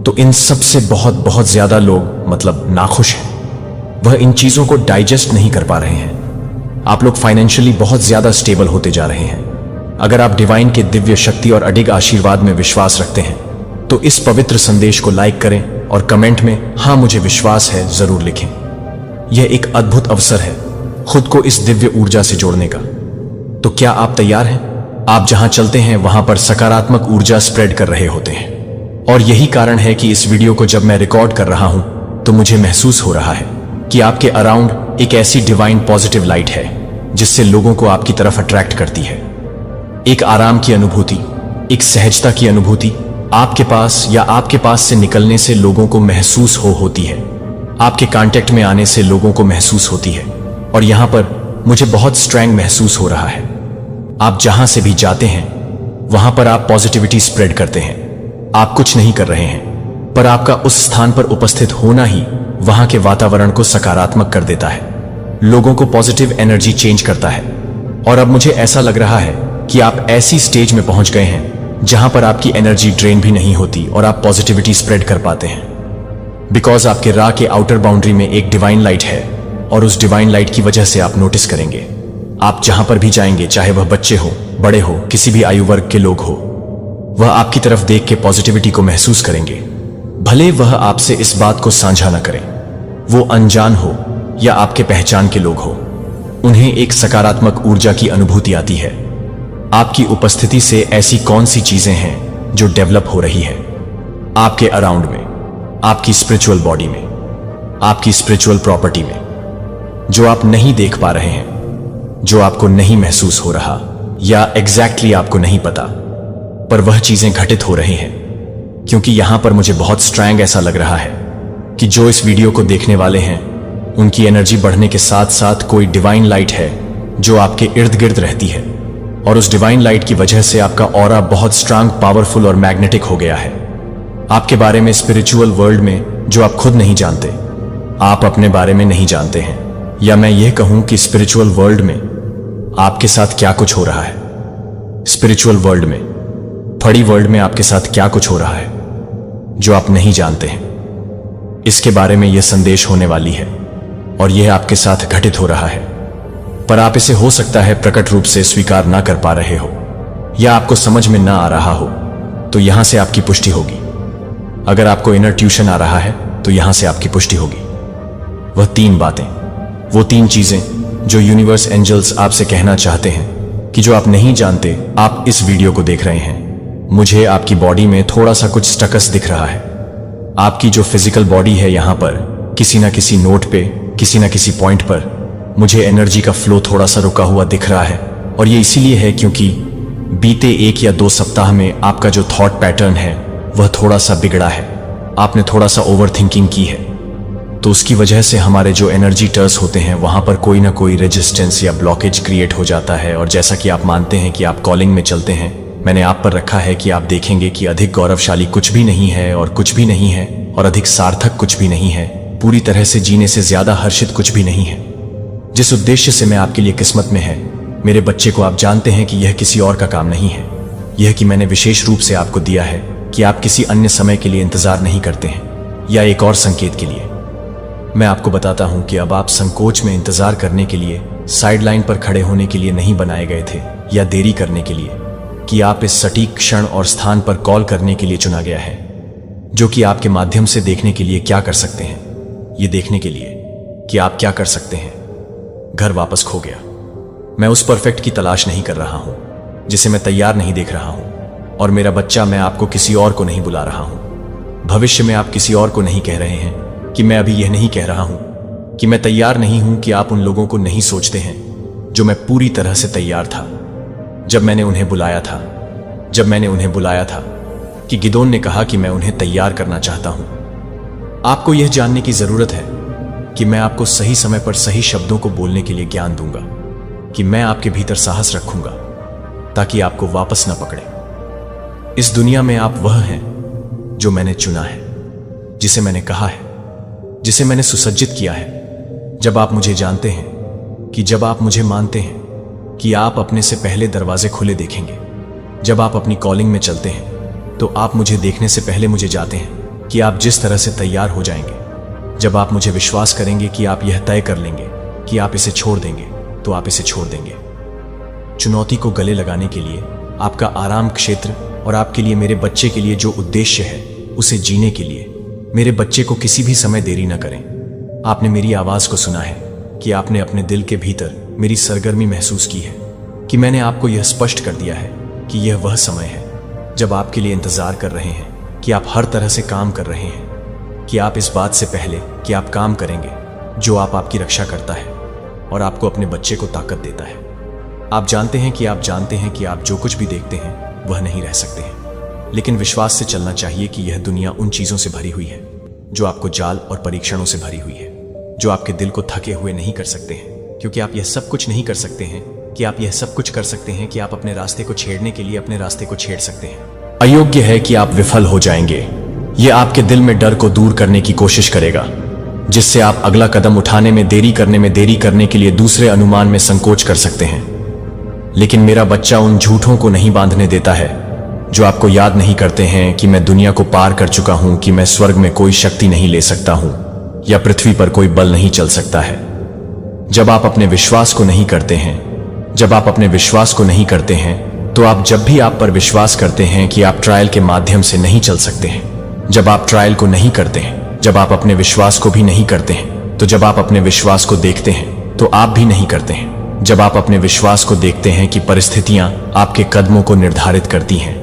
Speaker 1: तो इन सब से बहुत बहुत ज्यादा लोग मतलब नाखुश हैं, वह इन चीजों को डाइजेस्ट नहीं कर पा रहे हैं। आप लोग फाइनेंशियली बहुत ज्यादा स्टेबल होते जा रहे हैं। अगर आप डिवाइन के दिव्य शक्ति और अडिग आशीर्वाद में विश्वास रखते हैं तो इस पवित्र संदेश को लाइक करें और कमेंट में हाँ मुझे विश्वास है जरूर लिखें। यह एक अद्भुत अवसर है खुद को इस दिव्य ऊर्जा से जोड़ने का। तो क्या आप तैयार हैं? आप जहां चलते हैं वहां पर सकारात्मक ऊर्जा स्प्रेड कर रहे होते हैं और यही कारण है कि इस वीडियो को जब मैं रिकॉर्ड कर रहा हूं तो मुझे महसूस हो रहा है कि आपके अराउंड एक ऐसी डिवाइन पॉजिटिव लाइट है जिससे लोगों को आपकी तरफ अट्रैक्ट करती है। एक आराम की अनुभूति, एक सहजता की अनुभूति आपके पास या आपके पास से निकलने से लोगों को महसूस होती है। आपके कांटेक्ट में आने से लोगों को महसूस होती है और यहां पर मुझे बहुत स्ट्रेंग महसूस हो रहा है। आप जहां से भी जाते हैं वहां पर आप पॉजिटिविटी स्प्रेड करते हैं। आप कुछ नहीं कर रहे हैं पर आपका उस स्थान पर उपस्थित होना ही वहां के वातावरण को सकारात्मक कर देता है, लोगों को पॉजिटिव एनर्जी चेंज करता है। और अब मुझे ऐसा लग रहा है कि आप ऐसी स्टेज में पहुंच गए हैं जहां पर आपकी एनर्जी ड्रेन भी नहीं होती और आप पॉजिटिविटी स्प्रेड कर पाते हैं। बिकॉज आपके राह के आउटर बाउंड्री में एक डिवाइन लाइट है और उस डिवाइन लाइट की वजह से आप नोटिस करेंगे, आप जहां पर भी जाएंगे, चाहे वह बच्चे हो, बड़े हो, किसी भी आयु वर्ग के लोग हो, वह आपकी तरफ देख के पॉजिटिविटी को महसूस करेंगे। भले वह आपसे इस बात को साझा न करें, वो अनजान हो या आपके पहचान के लोग हो, उन्हें एक सकारात्मक ऊर्जा की अनुभूति आती है। आपकी उपस्थिति से ऐसी कौन सी चीजें हैं जो डेवलप हो रही है आपके अराउंड में, आपकी स्पिरिचुअल बॉडी में, आपकी स्पिरिचुअल प्रॉपर्टी में, जो आप नहीं देख पा रहे हैं, जो आपको नहीं महसूस हो रहा या एग्जैक्टली आपको नहीं पता, पर वह चीजें घटित हो रही हैं। क्योंकि यहां पर मुझे बहुत स्ट्रैंग ऐसा लग रहा है कि जो इस वीडियो को देखने वाले हैं उनकी एनर्जी बढ़ने के साथ साथ कोई डिवाइन लाइट है जो आपके इर्द गिर्द रहती है और उस डिवाइन लाइट की वजह से आपका ऑरा बहुत स्ट्रांग, पावरफुल और मैग्नेटिक हो गया है। आपके बारे में स्पिरिचुअल वर्ल्ड में जो आप खुद नहीं जानते, आप अपने बारे में नहीं जानते हैं, या मैं यह कहूं कि स्पिरिचुअल वर्ल्ड में आपके साथ क्या कुछ हो रहा है। स्पिरिचुअल वर्ल्ड में, फड़ी वर्ल्ड में आपके साथ क्या कुछ हो रहा है जो आप नहीं जानते हैं, इसके बारे में यह संदेश होने वाली है और यह आपके साथ घटित हो रहा है। पर आप इसे हो सकता है प्रकट रूप से स्वीकार ना कर पा रहे हो या आपको समझ में ना आ रहा हो, तो यहां से आपकी पुष्टि होगी। अगर आपको इनर ट्यूशन आ रहा है तो यहां से आपकी पुष्टि होगी। वह तीन बातें, वो तीन चीजें जो यूनिवर्स एंजल्स आपसे कहना चाहते हैं कि जो आप नहीं जानते, आप इस वीडियो को देख रहे हैं। मुझे आपकी बॉडी में थोड़ा सा कुछ स्टकस दिख रहा है। आपकी जो फिजिकल बॉडी है यहां पर किसी ना किसी नोट पे, किसी ना किसी पॉइंट पर मुझे एनर्जी का फ्लो थोड़ा सा रुका हुआ दिख रहा है और ये इसीलिए है क्योंकि बीते 1 या 2 सप्ताह में आपका जो थॉट पैटर्न है वह थोड़ा सा बिगड़ा है। आपने थोड़ा सा ओवर थिंकिंग की है, तो उसकी वजह से हमारे जो एनर्जी टर्स होते हैं वहां पर कोई ना कोई रेजिस्टेंस या ब्लॉकेज क्रिएट हो जाता है। और जैसा कि आप मानते हैं कि आप कॉलिंग में चलते हैं, मैंने आप पर रखा है कि आप देखेंगे कि अधिक गौरवशाली कुछ भी नहीं है और कुछ भी नहीं है और अधिक सार्थक कुछ भी नहीं है, पूरी तरह से जीने से ज्यादा हर्षित कुछ भी नहीं है। जिस उद्देश्य से मैं आपके लिए किस्मत में है मेरे बच्चे को, आप जानते हैं कि यह किसी और का काम नहीं है, यह कि मैंने विशेष रूप से आपको दिया है कि आप किसी अन्य समय के लिए इंतजार नहीं करते हैं या एक और संकेत के लिए। मैं आपको बताता हूं कि अब आप संकोच में इंतजार करने के लिए, साइडलाइन पर खड़े होने के लिए नहीं बनाए गए थे, या देरी करने के लिए, कि आप इस सटीक क्षण और स्थान पर कॉल करने के लिए चुना गया है, जो कि आपके माध्यम से देखने के लिए क्या कर सकते हैं, ये देखने के लिए कि आप क्या कर सकते हैं। घर वापस खो गया। मैं उस परफेक्ट की तलाश नहीं कर रहा हूं जिसे मैं तैयार नहीं देख रहा हूं, और मेरा बच्चा, मैं आपको किसी और को नहीं बुला रहा हूं। भविष्य में आप किसी और को नहीं कह रहे हैं कि मैं अभी यह नहीं कह रहा हूं कि मैं तैयार नहीं हूं, कि आप उन लोगों को नहीं सोचते हैं जो मैं पूरी तरह से तैयार था जब मैंने उन्हें बुलाया था कि गिदोन ने कहा कि मैं उन्हें तैयार करना चाहता हूं। आपको यह जानने की जरूरत है कि मैं आपको सही समय पर सही शब्दों को बोलने के लिए ज्ञान दूंगा, कि मैं आपके भीतर साहस रखूंगा ताकि आपको वापस न पकड़े। इस दुनिया में आप वह हैं जो मैंने चुना है, जिसे मैंने कहा है, जिसे मैंने सुसज्जित किया है। जब आप मुझे जानते हैं, कि जब आप मुझे मानते हैं कि आप अपने से पहले दरवाजे खुले देखेंगे, जब आप अपनी कॉलिंग में चलते हैं तो आप मुझे देखने से पहले मुझे जानते हैं कि आप जिस तरह से तैयार हो जाएंगे। जब आप मुझे विश्वास करेंगे कि आप यह तय कर लेंगे कि आप इसे छोड़ देंगे, तो आप इसे छोड़ देंगे। चुनौती को गले लगाने के लिए, आपका आराम क्षेत्र और आपके लिए मेरे बच्चे के लिए जो उद्देश्य है उसे जीने के लिए, मेरे बच्चे को किसी भी समय देरी न करें। आपने मेरी आवाज को सुना है कि आपने अपने दिल के भीतर मेरी सरगर्मी महसूस की है, कि मैंने आपको यह स्पष्ट कर दिया है कि यह वह समय है जब आपके लिए इंतजार कर रहे हैं, कि आप हर तरह से काम कर रहे हैं, कि आप इस बात से पहले कि आप काम करेंगे जो आपकी रक्षा करता है और आपको अपने बच्चे को ताकत देता है। आप जानते हैं कि आप जो कुछ भी देखते हैं वह नहीं रह सकते हैं, लेकिन विश्वास से चलना चाहिए कि यह दुनिया उन चीजों से भरी हुई है जो आपको जाल और परीक्षणों से भरी हुई है, जो आपके दिल को थके हुए नहीं कर सकते हैं, क्योंकि आप यह सब कुछ नहीं कर सकते हैं, कि आप यह सब कुछ कर सकते हैं कि आप अपने रास्ते को छेड़ने के लिए अपने रास्ते को छेड़ सकते हैं। अयोग्य है कि आप विफल हो जाएंगे। यह आपके दिल में डर को दूर करने की कोशिश करेगा, जिससे आप अगला कदम उठाने में देरी करने के लिए दूसरे अनुमान में संकोच कर सकते हैं। लेकिन मेरा बच्चा उन झूठों को नहीं बांधने देता है जो आपको याद नहीं करते हैं कि मैं दुनिया को पार कर चुका हूं, कि मैं स्वर्ग में कोई शक्ति नहीं ले सकता हूं या पृथ्वी पर कोई बल नहीं चल सकता है। जब आप अपने विश्वास को नहीं करते हैं, तो आप जब भी आप पर विश्वास करते हैं कि आप ट्रायल के माध्यम से नहीं चल सकते हैं, जब आप ट्रायल को नहीं करते हैं, जब आप अपने विश्वास को भी नहीं करते हैं, तो जब आप अपने विश्वास को देखते हैं तो आप भी नहीं करते हैं। जब आप अपने विश्वास को देखते हैं कि परिस्थितियां आपके कदमों को निर्धारित करती हैं,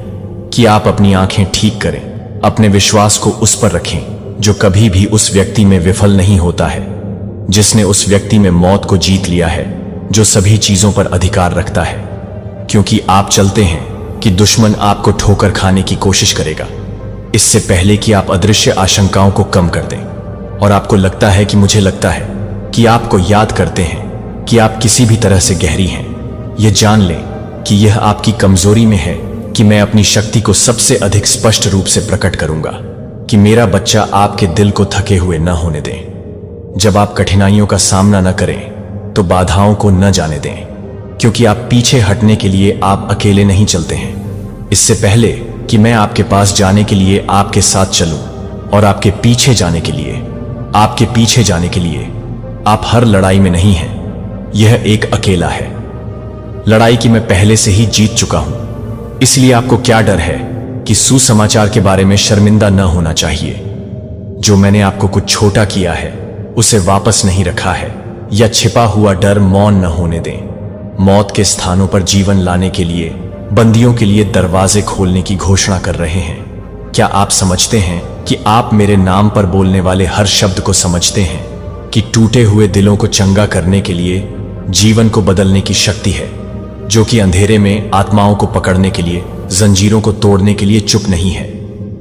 Speaker 1: कि आप अपनी आंखें ठीक करें, अपने विश्वास को उस पर रखें जो कभी भी उस व्यक्ति में विफल नहीं होता है, जिसने उस व्यक्ति में मौत को जीत लिया है, जो सभी चीजों पर अधिकार रखता है। क्योंकि आप चलते हैं कि दुश्मन आपको ठोकर खाने की कोशिश करेगा, इससे पहले कि आप अदृश्य आशंकाओं को कम कर दें। और आपको लगता है कि मुझे लगता है कि आपको याद करते हैं कि आप किसी भी तरह से गहरी हैं। यह जान लें कि यह आपकी कमजोरी में है, कि मैं अपनी शक्ति को सबसे अधिक स्पष्ट रूप से प्रकट करूंगा, कि मेरा बच्चा आपके दिल को थके हुए न होने दें। जब आप कठिनाइयों का सामना न करें तो बाधाओं को न जाने दें, क्योंकि आप पीछे हटने के लिए आप अकेले नहीं चलते हैं। इससे पहले कि मैं आपके पास जाने के लिए आपके साथ चलूं और आपके पीछे जाने के लिए आप हर लड़ाई में नहीं हैं। यह एक अकेला है लड़ाई की मैं पहले से ही जीत चुका हूं। इसलिए आपको क्या डर है कि सुसमाचार के बारे में शर्मिंदा न होना चाहिए। जो मैंने आपको कुछ छोटा किया है उसे वापस नहीं रखा है, या छिपा हुआ डर मौन न होने दें। मौत के स्थानों पर जीवन लाने के लिए, बंदियों के लिए दरवाजे खोलने की घोषणा कर रहे हैं। क्या आप समझते हैं कि आप मेरे नाम पर बोलने वाले हर शब्द को समझते हैं, कि टूटे हुए दिलों को चंगा करने के लिए, जीवन को बदलने की शक्ति है, जो कि अंधेरे में आत्माओं को पकड़ने के लिए, जंजीरों को तोड़ने के लिए चुप नहीं है।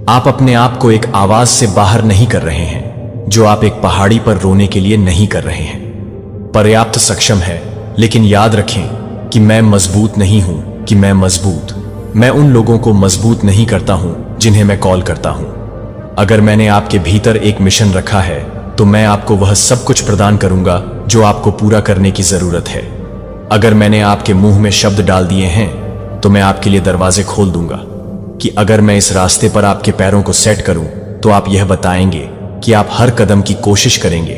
Speaker 1: आप अपने आप को एक आवाज से बाहर नहीं कर रहे हैं, जो आप एक पहाड़ी पर रोने के लिए नहीं कर रहे हैं। पर्याप्त सक्षम है, लेकिन याद रखें कि मैं मजबूत नहीं हूं, कि मैं उन लोगों को मजबूत नहीं करता हूं जिन्हें मैं कॉल करता हूं। अगर मैंने आपके भीतर एक मिशन रखा है तो मैं आपको वह सब कुछ प्रदान करूंगा जो आपको पूरा करने की जरूरत है। अगर मैंने आपके मुंह में शब्द डाल दिए हैं तो मैं आपके लिए दरवाजे खोल दूंगा, कि अगर मैं इस रास्ते पर आपके पैरों को सेट करूं तो आप यह बताएंगे कि आप हर कदम की कोशिश करेंगे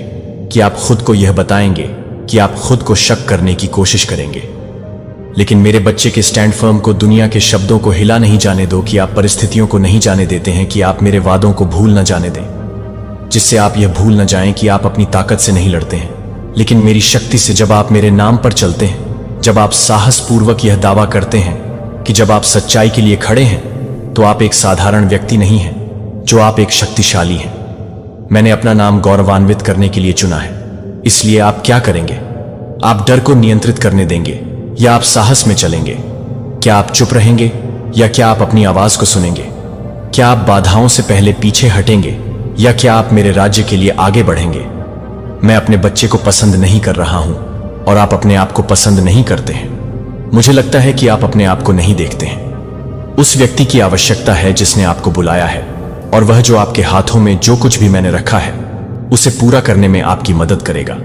Speaker 1: कि आप खुद को यह बताएंगे, कि आप खुद को शक करने की कोशिश करेंगे। लेकिन मेरे बच्चे के स्टैंड फर्म को दुनिया के शब्दों को हिला नहीं जाने दो, कि आप परिस्थितियों को नहीं जाने देते हैं, कि आप मेरे वादों को भूल न जाने दें, जिससे आप यह भूल न जाएं कि आप अपनी ताकत से नहीं लड़ते हैं, लेकिन मेरी शक्ति से। जब आप मेरे नाम पर चलते हैं, जब आप साहसपूर्वक यह दावा करते हैं कि जब आप सच्चाई के लिए खड़े हैं, तो आप एक साधारण व्यक्ति नहीं हैं, जो आप एक शक्तिशाली हैं। मैंने अपना नाम गौरवान्वित करने के लिए चुना है। इसलिए आप क्या करेंगे? आप डर को नियंत्रित करने देंगे या आप साहस में चलेंगे? क्या आप चुप रहेंगे या क्या आप अपनी आवाज को सुनेंगे? क्या आप बाधाओं से पहले पीछे हटेंगे या क्या आप मेरे राज्य के लिए आगे बढ़ेंगे? मैं अपने बच्चे को पसंद नहीं कर रहा हूं और आप अपने आप को पसंद नहीं करते हैं। मुझे लगता है कि आप अपने आप को नहीं देखते हैं। उस व्यक्ति की आवश्यकता है जिसने आपको बुलाया है, और वह जो आपके हाथों में जो कुछ भी मैंने रखा है उसे पूरा करने में आपकी मदद करेगा।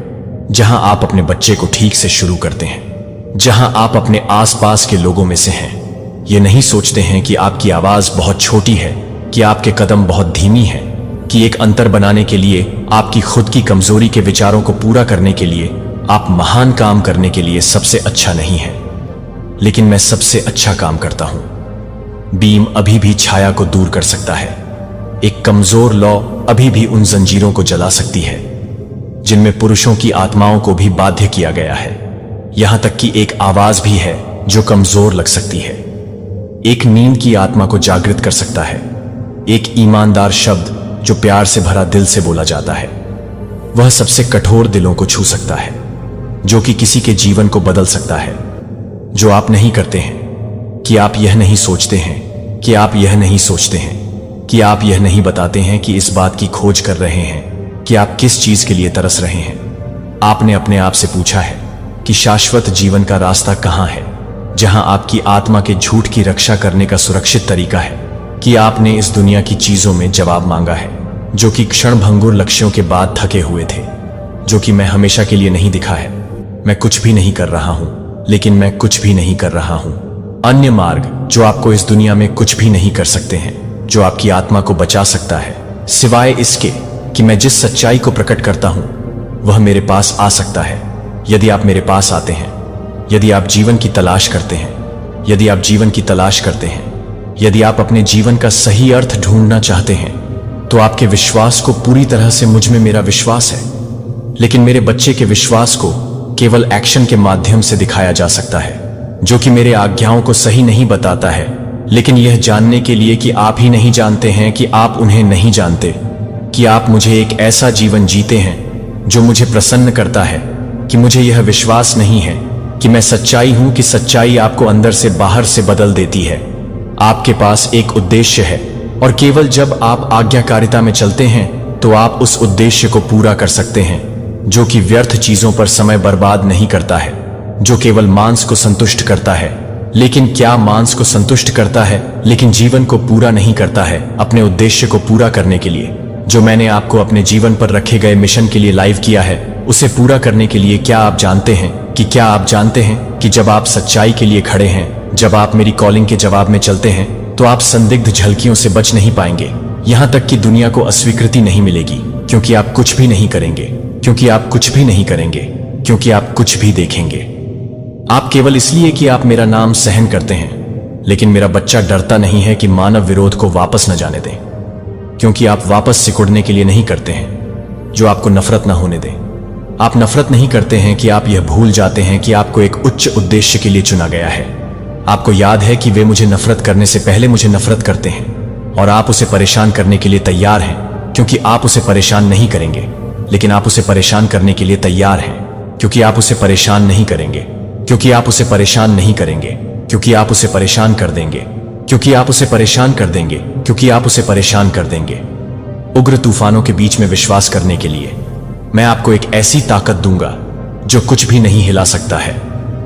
Speaker 1: जहां आप अपने बच्चे को ठीक से शुरू करते हैं, जहां आप अपने आसपास के लोगों में से हैं, ये नहीं सोचते हैं कि आपकी आवाज बहुत छोटी है, कि आपके कदम बहुत धीमी है, कि एक अंतर बनाने के लिए, आपकी खुद की कमजोरी के विचारों को पूरा करने के लिए, आप महान काम करने के लिए सबसे अच्छा नहीं है, लेकिन मैं सबसे अच्छा काम करता हूं। बीम अभी भी छाया को दूर कर सकता है। एक कमजोर लौ अभी भी उन जंजीरों को जला सकती है जिनमें पुरुषों की आत्माओं को भी बाध्य किया गया है। यहां तक कि एक आवाज भी है जो कमजोर लग सकती है। एक नींद की आत्मा को जागृत कर सकता है। एक ईमानदार शब्द जो प्यार से भरा दिल से बोला जाता है, वह सबसे कठोर दिलों को छू सकता है, जो कि किसी के जीवन को बदल सकता है। जो आप नहीं करते हैं, कि आप यह नहीं सोचते हैं, कि आप यह नहीं सोचते हैं, कि आप यह नहीं बताते हैं कि इस बात की खोज कर रहे हैं कि आप किस चीज के लिए तरस रहे हैं। आपने अपने आप से पूछा है कि शाश्वत जीवन का रास्ता कहां है, जहां आपकी आत्मा के झूठ की रक्षा करने का सुरक्षित तरीका है? कि आपने इस दुनिया की चीजों में जवाब मांगा है, जो कि क्षणभंगुर लक्ष्यों के बाद थके हुए थे, जो कि मैं हमेशा के लिए नहीं दिखा है। मैं कुछ भी नहीं कर रहा हूं, लेकिन मैं कुछ भी नहीं कर रहा हूं। अन्य मार्ग जो आपको इस दुनिया में कुछ भी नहीं कर सकते हैं, जो आपकी आत्मा को बचा सकता है, सिवाय इसके कि मैं जिस सच्चाई को प्रकट करता हूं वह मेरे पास आ सकता है। यदि आप मेरे पास आते हैं, यदि आप जीवन की तलाश करते हैं, यदि आप जीवन की तलाश करते हैं, यदि आप अपने जीवन का सही अर्थ ढूंढना चाहते हैं, तो आपके विश्वास को पूरी तरह से मुझ में मेरा विश्वास है। लेकिन मेरे बच्चे के विश्वास को केवल एक्शन के माध्यम से दिखाया जा सकता है, जो कि मेरे आज्ञाओं को सही नहीं बताता है, लेकिन यह जानने के लिए कि आप ही नहीं जानते हैं कि आप उन्हें नहीं जानते, कि आप मुझे एक ऐसा जीवन जीते हैं जो मुझे प्रसन्न करता है, कि मुझे यह विश्वास नहीं है कि मैं सच्चाई हूं, कि सच्चाई आपको अंदर से बाहर से बदल देती है। आपके पास एक उद्देश्य है, और केवल जब आप आज्ञाकारिता में चलते हैं तो आप उस उद्देश्य को पूरा कर सकते हैं, जो कि व्यर्थ चीजों पर समय बर्बाद नहीं करता है, जो केवल मांस को संतुष्ट करता है। लेकिन क्या मांस को संतुष्ट करता है, लेकिन जीवन को पूरा नहीं करता है? अपने उद्देश्य को पूरा करने के लिए, जो मैंने आपको अपने जीवन पर रखे गए मिशन के लिए लाइव किया है, उसे पूरा करने के लिए क्या आप जानते हैं क्या आप जानते हैं कि जब आप सच्चाई के लिए खड़े हैं, जब आप मेरी कॉलिंग के जवाब में चलते हैं, तो आप संदिग्ध झलकियों से बच नहीं पाएंगे। यहां तक कि दुनिया को अस्वीकृति नहीं मिलेगी, क्योंकि आप कुछ भी नहीं करेंगे, क्योंकि आप कुछ भी नहीं करेंगे, क्योंकि आप कुछ भी देखेंगे। आप केवल इसलिए कि आप मेरा नाम सहन करते हैं। लेकिन मेरा बच्चा डरता नहीं है कि मानव विरोध को वापस न जाने दें, क्योंकि आप वापस सिकुड़ने के लिए नहीं करते हैं जो आपको नफरत न होने दें। आप नफरत नहीं करते हैं कि आप यह भूल जाते हैं कि आपको एक उच्च उद्देश्य के लिए चुना गया है। आपको याद है कि वे मुझे नफरत करने से पहले मुझे नफरत करते हैं, और आप उसे परेशान करने के लिए तैयार हैं, क्योंकि आप उसे परेशान नहीं करेंगे। लेकिन आप उसे परेशान करने के लिए तैयार हैं, क्योंकि आप उसे परेशान नहीं करेंगे, क्योंकि आप उसे परेशान नहीं करेंगे, क्योंकि आप उसे परेशान कर देंगे, क्योंकि आप उसे परेशान कर देंगे, क्योंकि आप उसे परेशान कर देंगे। उग्र तूफानों के बीच में विश्वास करने के लिए मैं आपको एक ऐसी ताकत दूंगा जो कुछ भी नहीं हिला सकता है।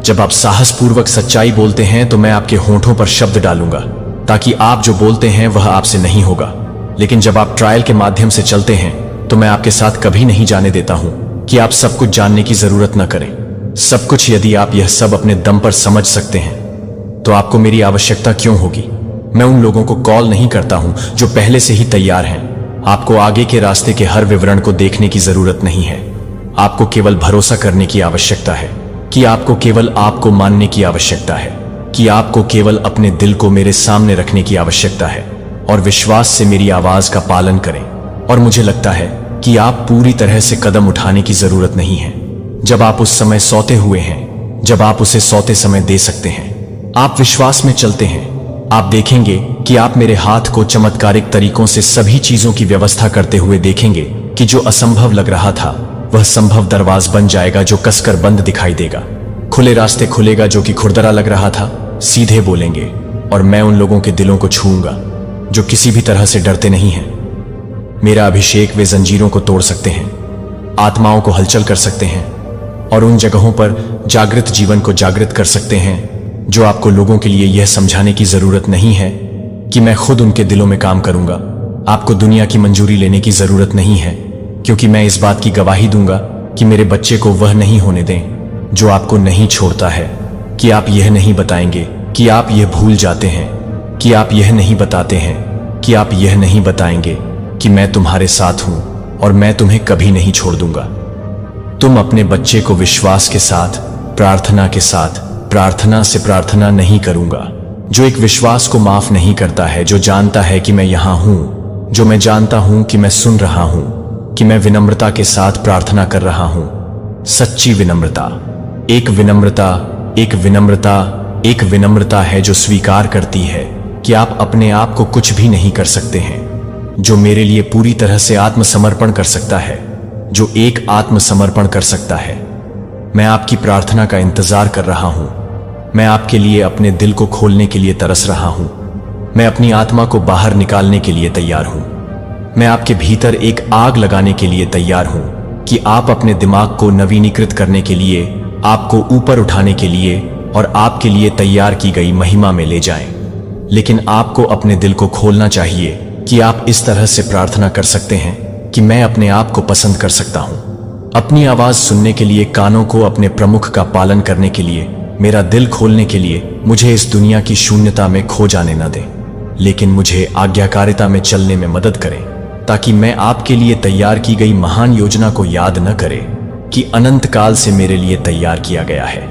Speaker 1: जब आप साहसपूर्वक सच्चाई बोलते हैं तो मैं आपके होंठों पर शब्द डालूंगा, ताकि आप जो बोलते हैं वह आपसे नहीं होगा। लेकिन जब आप ट्रायल के माध्यम से चलते हैं तो मैं आपके साथ कभी नहीं जाने देता हूं कि आप सब कुछ जानने की जरूरत न करें। सब कुछ यदि आप यह सब अपने दम पर समझ सकते हैं तो आपको मेरी आवश्यकता क्यों होगी? मैं उन लोगों को कॉल नहीं करता हूं जो पहले से ही तैयार हैं। आपको आगे के रास्ते के हर विवरण को देखने की जरूरत नहीं है। आपको केवल भरोसा करने की आवश्यकता है, कि आपको केवल आपको मानने की आवश्यकता है, कि आपको केवल अपने दिल को मेरे सामने रखने की आवश्यकता है और विश्वास से मेरी आवाज का पालन करें। और मुझे लगता है कि आप पूरी तरह से कदम उठाने की जरूरत नहीं है। जब आप उस समय सोते हुए हैं, जब आप उसे सोते समय दे सकते हैं, आप विश्वास में चलते हैं, आप देखेंगे कि आप मेरे हाथ को चमत्कारिक तरीकों से सभी चीजों की व्यवस्था करते हुए देखेंगे कि जो असंभव लग रहा था वह संभव दरवाज बन जाएगा, जो कसकर बंद दिखाई देगा। खुले रास्ते खुलेगा, जो कि खुरदरा लग रहा था सीधे बोलेंगे। और मैं उन लोगों के दिलों को छूऊंगा जो किसी भी तरह से डरते नहीं हैं। मेरा अभिषेक वे जंजीरों को तोड़ सकते हैं, आत्माओं को हलचल कर सकते हैं और उन जगहों पर जागृत जीवन को जागृत कर सकते हैं जो आपको लोगों के लिए यह समझाने की जरूरत नहीं है कि मैं खुद उनके दिलों में काम करूंगा। आपको दुनिया की मंजूरी लेने की जरूरत नहीं है, क्योंकि मैं इस बात की गवाही दूंगा कि मेरे बच्चे को वह नहीं होने दें जो आपको नहीं छोड़ता है, कि आप यह नहीं बताएंगे, कि आप यह भूल जाते हैं, कि आप यह नहीं बताते हैं, कि आप यह नहीं बताएंगे कि मैं तुम्हारे साथ हूं और मैं तुम्हें कभी नहीं छोड़ दूंगा। तुम अपने बच्चे को विश्वास के साथ, प्रार्थना के साथ, प्रार्थना से प्रार्थना नहीं करूंगा, जो एक विश्वास को माफ नहीं करता है, जो जानता है कि मैं यहां हूं, जो मैं जानता हूं कि मैं सुन रहा हूं, कि मैं विनम्रता के साथ प्रार्थना कर रहा हूं। सच्ची विनम्रता, एक विनम्रता, एक विनम्रता, एक विनम्रता है जो स्वीकार करती है कि आप अपने आप को कुछ भी नहीं कर सकते हैं, जो मेरे लिए पूरी तरह से आत्मसमर्पण कर सकता है, जो एक आत्मसमर्पण कर सकता है। मैं आपकी प्रार्थना का इंतजार कर रहा हूं। मैं आपके लिए अपने दिल को खोलने के लिए तरस रहा हूं। मैं अपनी आत्मा को बाहर निकालने के लिए तैयार हूं। मैं आपके भीतर एक आग लगाने के लिए तैयार हूं कि आप अपने दिमाग को नवीनीकृत करने के लिए, आपको ऊपर उठाने के लिए और आपके लिए तैयार की गई महिमा में ले जाएं। लेकिन आपको अपने दिल को खोलना चाहिए कि आप इस तरह से प्रार्थना कर सकते हैं कि मैं अपने आप को पसंद कर सकता हूं। अपनी आवाज सुनने के लिए, कानों को अपने प्रमुख का पालन करने के लिए, मेरा दिल खोलने के लिए मुझे इस दुनिया की शून्यता में खो जाने न दें, लेकिन मुझे आज्ञाकारिता में चलने में मदद करें, ताकि मैं आपके लिए तैयार की गई महान योजना को याद न करे कि अनंत काल से मेरे लिए तैयार किया गया है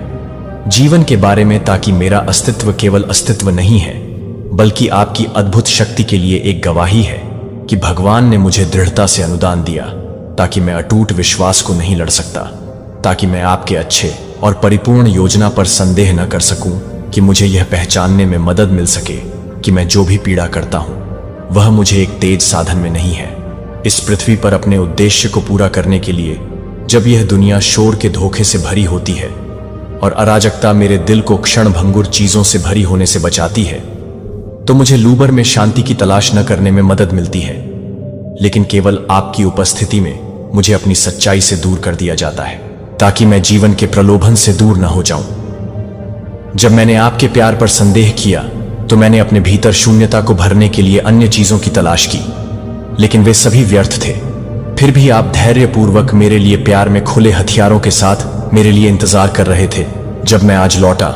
Speaker 1: जीवन के बारे में, ताकि मेरा अस्तित्व केवल अस्तित्व नहीं है बल्कि आपकी अद्भुत शक्ति के लिए एक गवाही है कि भगवान ने मुझे दृढ़ता से अनुदान दिया, ताकि मैं अटूट विश्वास को नहीं लड़ सकता, ताकि मैं आपके अच्छे और परिपूर्ण योजना पर संदेह न कर सकूं, कि मुझे यह पहचानने में मदद मिल सके कि मैं जो भी पीड़ा करता हूं वह मुझे एक तेज साधन में नहीं है। इस पृथ्वी पर अपने उद्देश्य को पूरा करने के लिए जब यह दुनिया शोर के धोखे से भरी होती है और अराजकता मेरे दिल को क्षणभंगुर चीजों से भरी होने से बचाती है, तो मुझे लूबर में शांति की तलाश न करने में मदद मिलती है, लेकिन केवल आपकी उपस्थिति में मुझे अपनी सच्चाई से दूर कर दिया जाता है, ताकि मैं जीवन के प्रलोभन से दूर न हो जाऊं। जब मैंने आपके प्यार पर संदेह किया तो मैंने अपने भीतर शून्यता को भरने के लिए अन्य चीजों की तलाश की, लेकिन वे सभी व्यर्थ थे। फिर भी आप धैर्यपूर्वक मेरे लिए प्यार में खुले हथियारों के साथ मेरे लिए इंतजार कर रहे थे। जब मैं आज लौटा,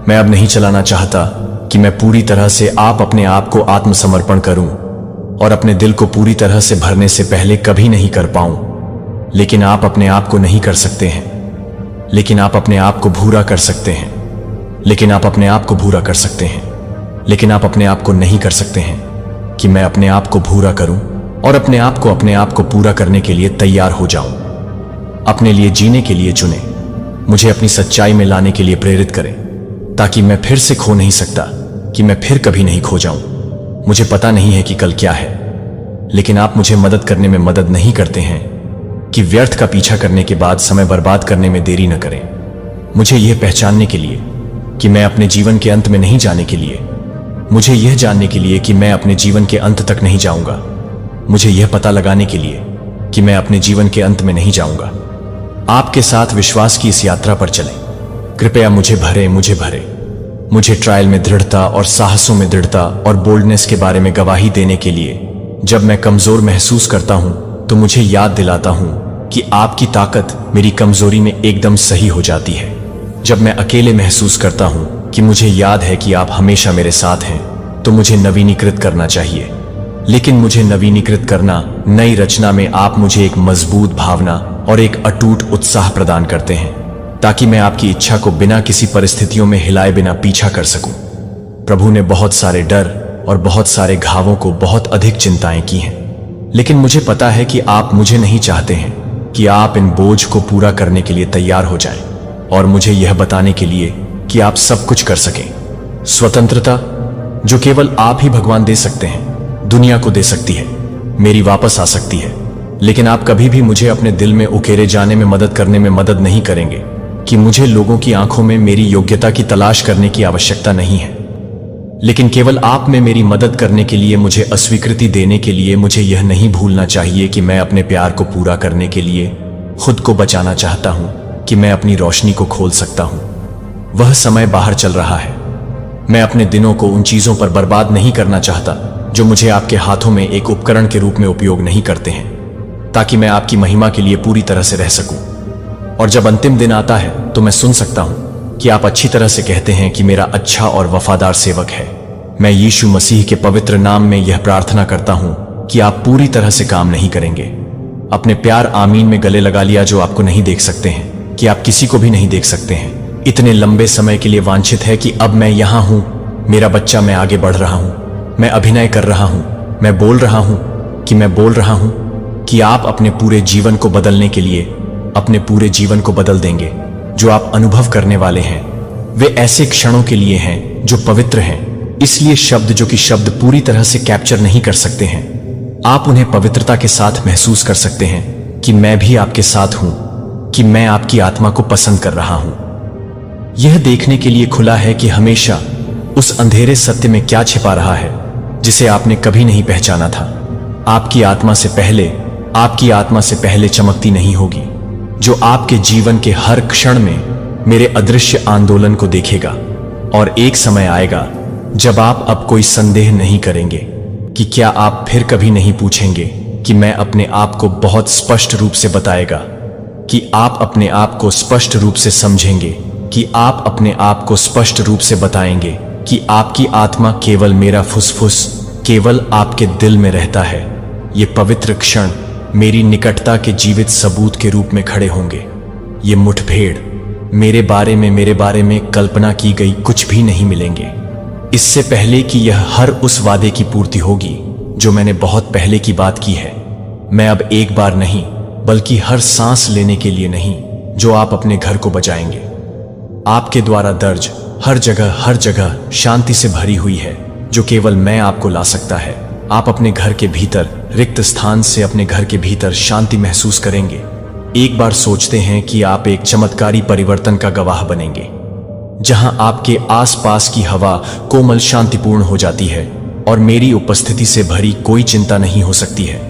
Speaker 1: मैं अब नहीं चलाना चाहता कि मैं पूरी तरह से अपने आप को आत्मसमर्पण करूं और अपने दिल को पूरी तरह से भरने से पहले कभी नहीं कर पाऊं। लेकिन आप अपने आप को नहीं कर सकते हैं, लेकिन आप अपने आप को भूरा कर सकते हैं, लेकिन आप अपने आप को भूरा कर सकते हैं, लेकिन आप अपने आप को नहीं कर सकते हैं कि मैं अपने आप को भूरा करूं और अपने आप को पूरा करने के लिए तैयार हो जाऊं। अपने लिए जीने के लिए चुने, मुझे अपनी सच्चाई में लाने के लिए प्रेरित करें, ताकि मैं फिर से खो नहीं सकता, कि मैं फिर कभी नहीं खो जाऊं। मुझे पता नहीं है कि कल क्या है, लेकिन आप मुझे मदद करने में मदद नहीं करते हैं कि व्यर्थ का पीछा करने के बाद समय बर्बाद करने में देरी न करें। मुझे यह पहचानने के लिए कि मैं अपने जीवन के अंत में नहीं जाने के लिए, मुझे यह जानने के लिए कि मैं अपने जीवन के अंत तक नहीं जाऊंगा, मुझे यह पता लगाने के लिए कि मैं अपने जीवन के अंत में नहीं जाऊंगा। आपके साथ विश्वास की इस यात्रा पर चलें। कृपया मुझे भरे, मुझे ट्रायल में दृढ़ता और साहसों में दृढ़ता और बोल्डनेस के बारे में गवाही देने के लिए। जब मैं कमजोर महसूस करता हूं तो मुझे याद दिलाता हूं कि आपकी ताकत मेरी कमजोरी में एकदम सही हो जाती है। जब मैं अकेले महसूस करता हूं कि मुझे याद है कि आप हमेशा मेरे साथ हैं, तो मुझे नवीनीकृत करना चाहिए। लेकिन मुझे नवीनीकृत करना, नई रचना में आप मुझे एक मजबूत भावना, और एक अटूट उत्साह प्रदान करते हैं, ताकि मैं आपकी इच्छा को बिना किसी परिस्थितियों में हिलाए बिना पीछा कर सकूं। प्रभु ने बहुत सारे डर और बहुत सारे घावों को बहुत अधिक चिंताएं की हैं, लेकिन मुझे पता है कि आप मुझे नहीं चाहते हैं कि आप इन बोझ को पूरा करने के लिए तैयार हो जाएं, और मुझे यह बताने के लिए कि आप सब कुछ कर सकें। स्वतंत्रता जो केवल आप ही भगवान दे सकते हैं, दुनिया को दे सकती है, मेरी वापस आ सकती है, लेकिन आप कभी भी मुझे अपने दिल में उकेरे जाने में मदद करने में मदद नहीं करेंगे कि मुझे लोगों की आंखों में मेरी योग्यता की तलाश करने की आवश्यकता नहीं है, लेकिन केवल आप में मेरी मदद करने के लिए, मुझे अस्वीकृति देने के लिए। मुझे यह नहीं भूलना चाहिए कि मैं अपने प्यार को पूरा करने के लिए खुद को बचाना चाहता हूं, कि मैं अपनी रोशनी को खोल सकता हूं। वह समय बाहर चल रहा है। मैं अपने दिनों को उन चीजों पर बर्बाद नहीं करना चाहता जो मुझे आपके हाथों में एक उपकरण के रूप में उपयोग नहीं करते हैं, ताकि मैं आपकी महिमा के लिए पूरी तरह से रह सकूं। और जब अंतिम दिन आता है तो मैं सुन सकता हूं कि आप अच्छी तरह से कहते हैं कि मेरा अच्छा और वफादार सेवक है। मैं यीशु मसीह के पवित्र नाम में यह प्रार्थना करता हूं कि आप पूरी तरह से काम नहीं करेंगे। अपने प्यार आमीन में गले लगा लिया, जो आपको नहीं देख सकते हैं, कि आप किसी को भी नहीं देख सकते हैं। इतने लंबे समय के लिए वांछित है कि अब मैं यहां हूं, मेरा बच्चा, मैं आगे बढ़ रहा हूं, मैं अभिनय कर रहा हूं, मैं बोल रहा हूं कि आप अपने पूरे जीवन को बदलने के लिए अपने पूरे जीवन को बदल देंगे। जो आप अनुभव करने वाले हैं वे ऐसे क्षणों के लिए हैं जो पवित्र हैं, इसलिए शब्द जो कि शब्द पूरी तरह से कैप्चर नहीं कर सकते हैं, आप उन्हें पवित्रता के साथ महसूस कर सकते हैं कि मैं भी आपके साथ हूं, कि मैं आपकी आत्मा को पसंद कर रहा हूं। यह देखने के लिए खुला है कि हमेशा उस अंधेरे सत्य में क्या छिपा रहा है जिसे आपने कभी नहीं पहचाना था। आपकी आत्मा से पहले चमकती नहीं होगी, जो आपके जीवन के हर क्षण में मेरे अदृश्य आंदोलन को देखेगा। और एक समय आएगा जब आप अब कोई संदेह नहीं करेंगे, कि क्या आप फिर कभी नहीं पूछेंगे कि मैं अपने आप को बहुत स्पष्ट रूप से बताएगा, कि आप अपने आप को स्पष्ट रूप से समझेंगे, कि आप अपने आप को स्पष्ट रूप से बताएंगे कि आपकी आत्मा केवल मेरा फुसफुस, केवल आपके दिल में रहता है। ये पवित्र क्षण मेरी निकटता के जीवित सबूत के रूप में खड़े होंगे। ये मुठभेड़ मेरे बारे में कल्पना की गई कुछ भी नहीं मिलेंगे, इससे पहले कि यह हर उस वादे की पूर्ति होगी जो मैंने बहुत पहले की बात की है। मैं अब एक बार नहीं, बल्कि हर सांस लेने के लिए नहीं, जो आप अपने घर को बचाएंगे। आपके द्वारा दर्ज हर जगह शांति से भरी हुई है, जो केवल मैं आपको ला सकता है। आप अपने घर के भीतर, रिक्त स्थान से अपने घर के भीतर शांति महसूस करेंगे। एक बार सोचते हैं कि आप एक चमत्कारी परिवर्तन का गवाह बनेंगे, जहां आपके आसपास की हवा कोमल शांतिपूर्ण हो जाती है और मेरी उपस्थिति से भरी कोई चिंता नहीं हो सकती है,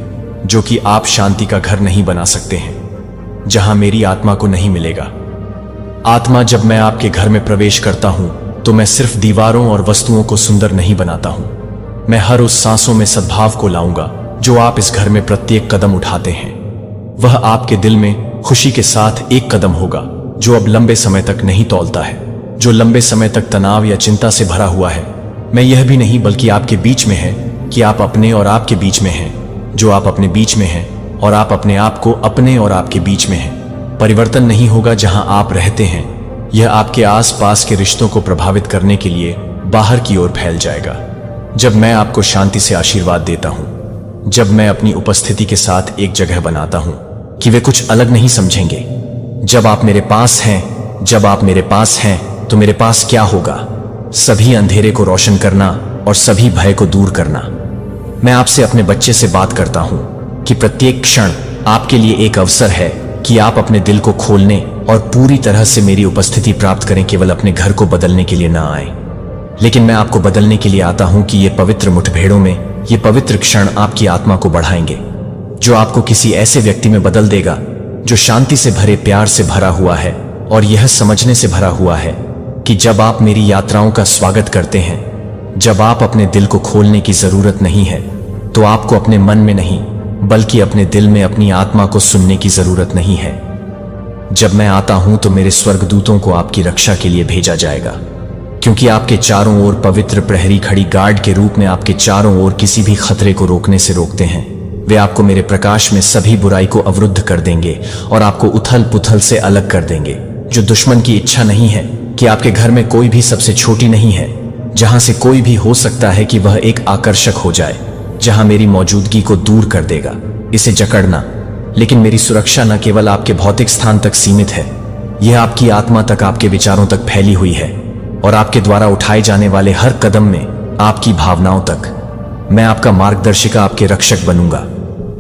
Speaker 1: जो कि आप शांति का घर नहीं बना सकते हैं जहां मेरी आत्मा को नहीं मिलेगा। आत्मा, जब मैं आपके घर में प्रवेश करता हूं तो मैं सिर्फ दीवारों और वस्तुओं को सुंदर नहीं बनाता हूं, मैं हर उस सांसों में सद्भाव को लाऊंगा जो आप इस घर में प्रत्येक कदम उठाते हैं। वह आपके दिल में खुशी के साथ एक कदम होगा जो अब लंबे समय तक नहीं तौलता है, जो लंबे समय तक तनाव या चिंता से भरा हुआ है। मैं यह भी नहीं, बल्कि आपके बीच में है, कि आप अपने और आपके बीच में हैं, जो आप अपने बीच में हैं, और आप अपने आप को अपने और आपके बीच में हैं। परिवर्तन नहीं होगा जहां आप रहते हैं, यह आपके आसपास के रिश्तों को प्रभावित करने के लिए बाहर की ओर फैल जाएगा। जब मैं आपको शांति से आशीर्वाद देता हूं, जब मैं अपनी उपस्थिति के साथ एक जगह बनाता हूं कि वे कुछ अलग नहीं समझेंगे। जब आप मेरे पास हैं तो मेरे पास क्या होगा? सभी अंधेरे को रोशन करना और सभी भय को दूर करना। मैं आपसे अपने बच्चे से बात करता हूं कि प्रत्येक क्षण आपके लिए एक अवसर है कि आप अपने दिल को खोलने और पूरी तरह से मेरी उपस्थिति प्राप्त करें। केवल अपने घर को बदलने के लिए ना आए, लेकिन मैं आपको बदलने के लिए आता हूं कि ये पवित्र मुठभेड़ों में, ये पवित्र क्षण आपकी आत्मा को बढ़ाएंगे, जो आपको किसी ऐसे व्यक्ति में बदल देगा जो शांति से भरे प्यार से भरा हुआ है और यह समझने से भरा हुआ है कि जब आप मेरी यात्राओं का स्वागत करते हैं, जब आप अपने दिल को खोलने की जरूरत नहीं है, तो आपको अपने मन में नहीं, बल्कि अपने दिल में अपनी आत्मा को सुनने की जरूरत नहीं है। जब मैं आता हूं तो मेरे स्वर्गदूतों को आपकी रक्षा के लिए भेजा जाएगा, क्योंकि आपके चारों ओर पवित्र प्रहरी खड़ी गार्ड के रूप में आपके चारों ओर किसी भी खतरे को रोकने से रोकते हैं। वे आपको मेरे प्रकाश में सभी बुराई को अवरुद्ध कर देंगे और आपको उथल पुथल से अलग कर देंगे। जो दुश्मन की इच्छा नहीं है कि आपके घर में कोई भी सबसे छोटी नहीं है, जहां से कोई भी हो सकता है कि वह एक आकर्षक हो जाए, जहां मेरी मौजूदगी को दूर कर देगा, इसे जकड़ना। लेकिन मेरी सुरक्षा न केवल आपके भौतिक स्थान तक सीमित है, यह आपकी आत्मा तक, आपके विचारों तक फैली हुई है और आपके द्वारा उठाए जाने वाले हर कदम में, आपकी भावनाओं तक। मैं आपका मार्गदर्शिका, आपके रक्षक बनूंगा,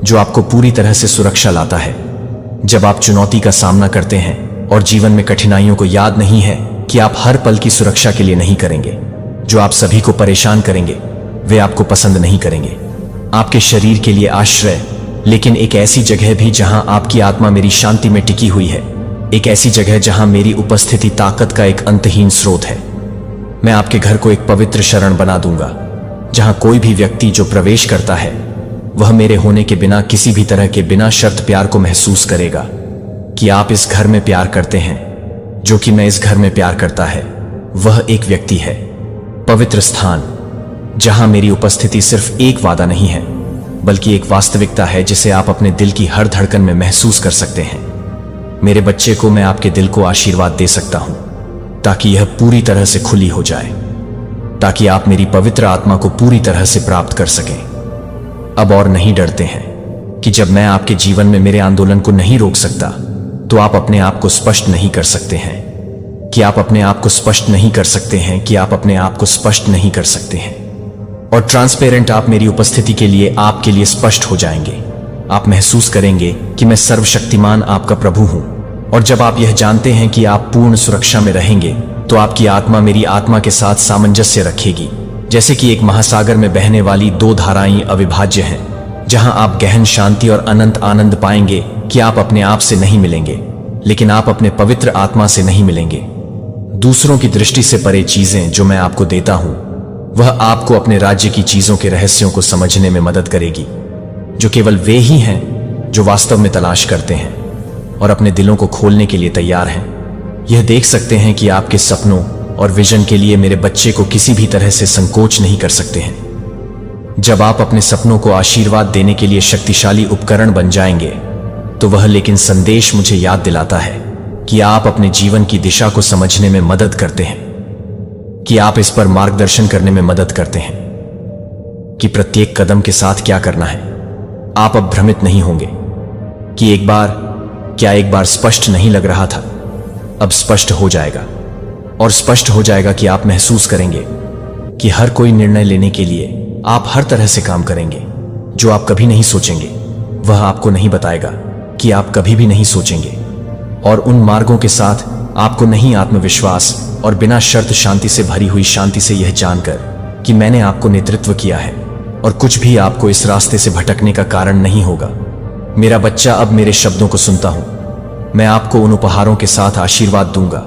Speaker 1: जो आपको पूरी तरह से सुरक्षा लाता है। जब आप चुनौती का सामना करते हैं और जीवन में कठिनाइयों को याद नहीं है कि आप हर पल की सुरक्षा के लिए नहीं करेंगे, जो आप सभी को परेशान करेंगे, वे आपको पसंद नहीं करेंगे। आपके शरीर के लिए आश्रय, लेकिन एक ऐसी जगह भी जहां आपकी आत्मा मेरी शांति में टिकी हुई है, एक ऐसी जगह जहां मेरी उपस्थिति ताकत का एक अंतहीन स्रोत है। मैं आपके घर को एक पवित्र शरण बना दूंगा, जहां कोई भी व्यक्ति जो प्रवेश करता है वह मेरे होने के बिना, किसी भी तरह के बिना शर्त प्यार को महसूस करेगा कि आप इस घर में प्यार करते हैं, जो कि मैं इस घर में प्यार करता है। वह एक व्यक्ति है, पवित्र स्थान, जहां मेरी उपस्थिति सिर्फ एक वादा नहीं है, बल्कि एक वास्तविकता है जिसे आप अपने दिल की हर धड़कन में महसूस कर सकते हैं। मेरे बच्चे को मैं आपके दिल को आशीर्वाद दे सकता हूं, ताकि यह पूरी तरह से खुली हो जाए, ताकि आप मेरी पवित्र आत्मा को पूरी तरह से प्राप्त कर सकें। अब और नहीं डरते हैं कि जब मैं आपके जीवन में मेरे आंदोलन को नहीं रोक सकता, तो आप अपने आप को स्पष्ट नहीं कर सकते हैं, कि आप अपने आप को स्पष्ट नहीं कर सकते हैं, कि आप अपने आप को स्पष्ट नहीं कर सकते हैं। और ट्रांसपेरेंट, आप मेरी उपस्थिति के लिए, आपके लिए स्पष्ट हो जाएंगे। आप महसूस करेंगे कि मैं सर्वशक्तिमान आपका प्रभु हूं। और जब आप यह जानते हैं कि आप पूर्ण सुरक्षा में रहेंगे, तो आपकी आत्मा मेरी आत्मा के साथ सामंजस्य रखेगी, जैसे कि एक महासागर में बहने वाली दो धाराएं अविभाज्य हैं, जहां आप गहन शांति और अनंत आनंद पाएंगे कि आप अपने आप से नहीं मिलेंगे, लेकिन आप अपने पवित्र आत्मा से नहीं मिलेंगे। दूसरों की दृष्टि से परे चीजें जो मैं आपको देता हूं, वह आपको अपने राज्य की चीजों के रहस्यों को समझने में मदद करेगी, जो केवल वे ही हैं जो वास्तव में तलाश करते हैं और अपने दिलों को खोलने के लिए तैयार हैं। यह देख सकते हैं कि आपके सपनों और विजन के लिए मेरे बच्चे को किसी भी तरह से संकोच नहीं कर सकते हैं। जब आप अपने सपनों को आशीर्वाद देने के लिए शक्तिशाली उपकरण बन जाएंगे, तो वह लेकिन संदेश मुझे याद दिलाता है कि आप अपने जीवन की दिशा को समझने में मदद करते हैं, कि आप इस पर मार्गदर्शन करने में मदद करते हैं कि प्रत्येक कदम के साथ क्या करना है। आप अब भ्रमित नहीं होंगे कि एक बार स्पष्ट नहीं लग रहा था, अब स्पष्ट हो जाएगा। और स्पष्ट हो जाएगा कि आप महसूस करेंगे कि हर कोई निर्णय लेने के लिए आप हर तरह से काम करेंगे, जो आप कभी नहीं सोचेंगे। वह आपको नहीं बताएगा कि आप कभी भी नहीं सोचेंगे। और उन मार्गों के साथ आपको नहीं, आत्मविश्वास और बिना शर्त शांति से भरी हुई शांति से यह जानकर कि मैंने आपको नेतृत्व किया है और कुछ भी आपको इस रास्ते से भटकने का कारण नहीं होगा। मेरा बच्चा, अब मेरे शब्दों को सुनता हूं। मैं आपको उन उपहारों के साथ आशीर्वाद दूंगा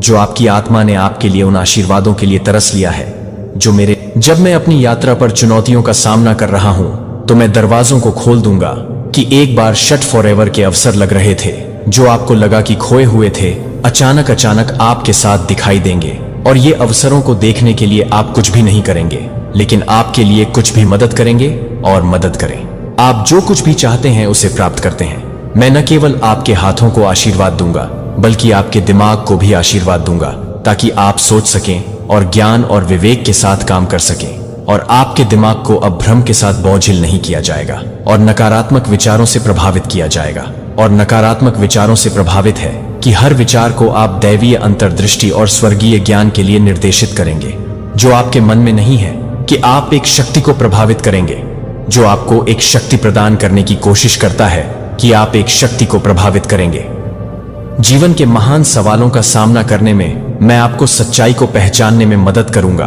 Speaker 1: जो आपकी आत्मा ने आपके लिए, उन आशीर्वादों के लिए तरस लिया है जो मेरे। जब मैं अपनी यात्रा पर चुनौतियों का सामना कर रहा हूं, तो मैं दरवाजों को खोल दूंगा कि एक बार शट फॉरएवर के अवसर लग रहे थे, जो आपको लगा कि खोए हुए थे, अचानक आपके साथ दिखाई देंगे। और ये अवसरों को देखने के लिए आप कुछ भी नहीं करेंगे, लेकिन आपके लिए कुछ भी मदद करेंगे और मदद करें। आप जो कुछ भी चाहते हैं उसे प्राप्त करते हैं। मैं न केवल आपके हाथों को आशीर्वाद दूंगा, बल्कि आपके दिमाग को भी आशीर्वाद दूंगा, ताकि आप सोच सकें और ज्ञान और विवेक के साथ काम कर सकें। और आपके दिमाग को अब भ्रम के साथ बोझिल नहीं किया जाएगा और नकारात्मक विचारों से प्रभावित किया जाएगा। और नकारात्मक विचारों से प्रभावित है कि हर विचार को आप दैवीय अंतर्दृष्टि और स्वर्गीय ज्ञान के लिए निर्देशित करेंगे, जो आपके मन में नहीं है, कि आप एक शक्ति को प्रभावित करेंगे, जो आपको एक शक्ति प्रदान करने की कोशिश करता है कि आप एक शक्ति को प्रभावित करेंगे। जीवन के महान सवालों का सामना करने में मैं आपको सच्चाई को पहचानने में मदद करूंगा।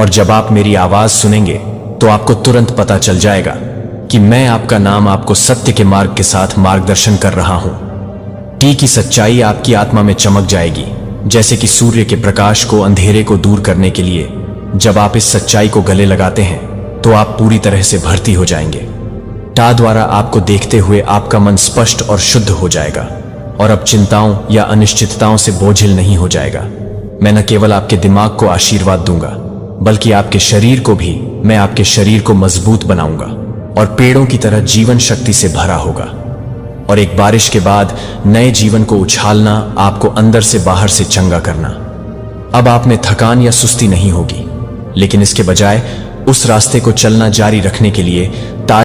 Speaker 1: और जब आप मेरी आवाज सुनेंगे, तो आपको तुरंत पता चल जाएगा कि मैं आपका नाम आपको सत्य के मार्ग के साथ मार्गदर्शन कर रहा हूं। टी की सच्चाई आपकी आत्मा में चमक जाएगी, जैसे कि सूर्य के प्रकाश को अंधेरे को दूर करने के लिए। जब आप इस सच्चाई को गले लगाते हैं, तो आप पूरी तरह से भर्ती हो जाएंगे। टा द्वारा आपको देखते हुए आपका मन स्पष्ट और शुद्ध हो जाएगा और अब चिंताओं या अनिश्चितताओं से बोझिल नहीं हो जाएगा। मैं न केवल आपके दिमाग को आशीर्वाद दूंगा, बल्कि आपके शरीर को भी। मैं आपके शरीर को मजबूत बनाऊंगा और पेड़ों की तरह जीवन शक्ति से भरा होगा। और एक बारिश के बाद नए जीवन को उछालना, आपको अंदर से बाहर से चंगा करना। अब आप में थकान या सुस्ती नहीं होगी, लेकिन इसके बजाय उस रास्ते को चलना जारी रखने के लिए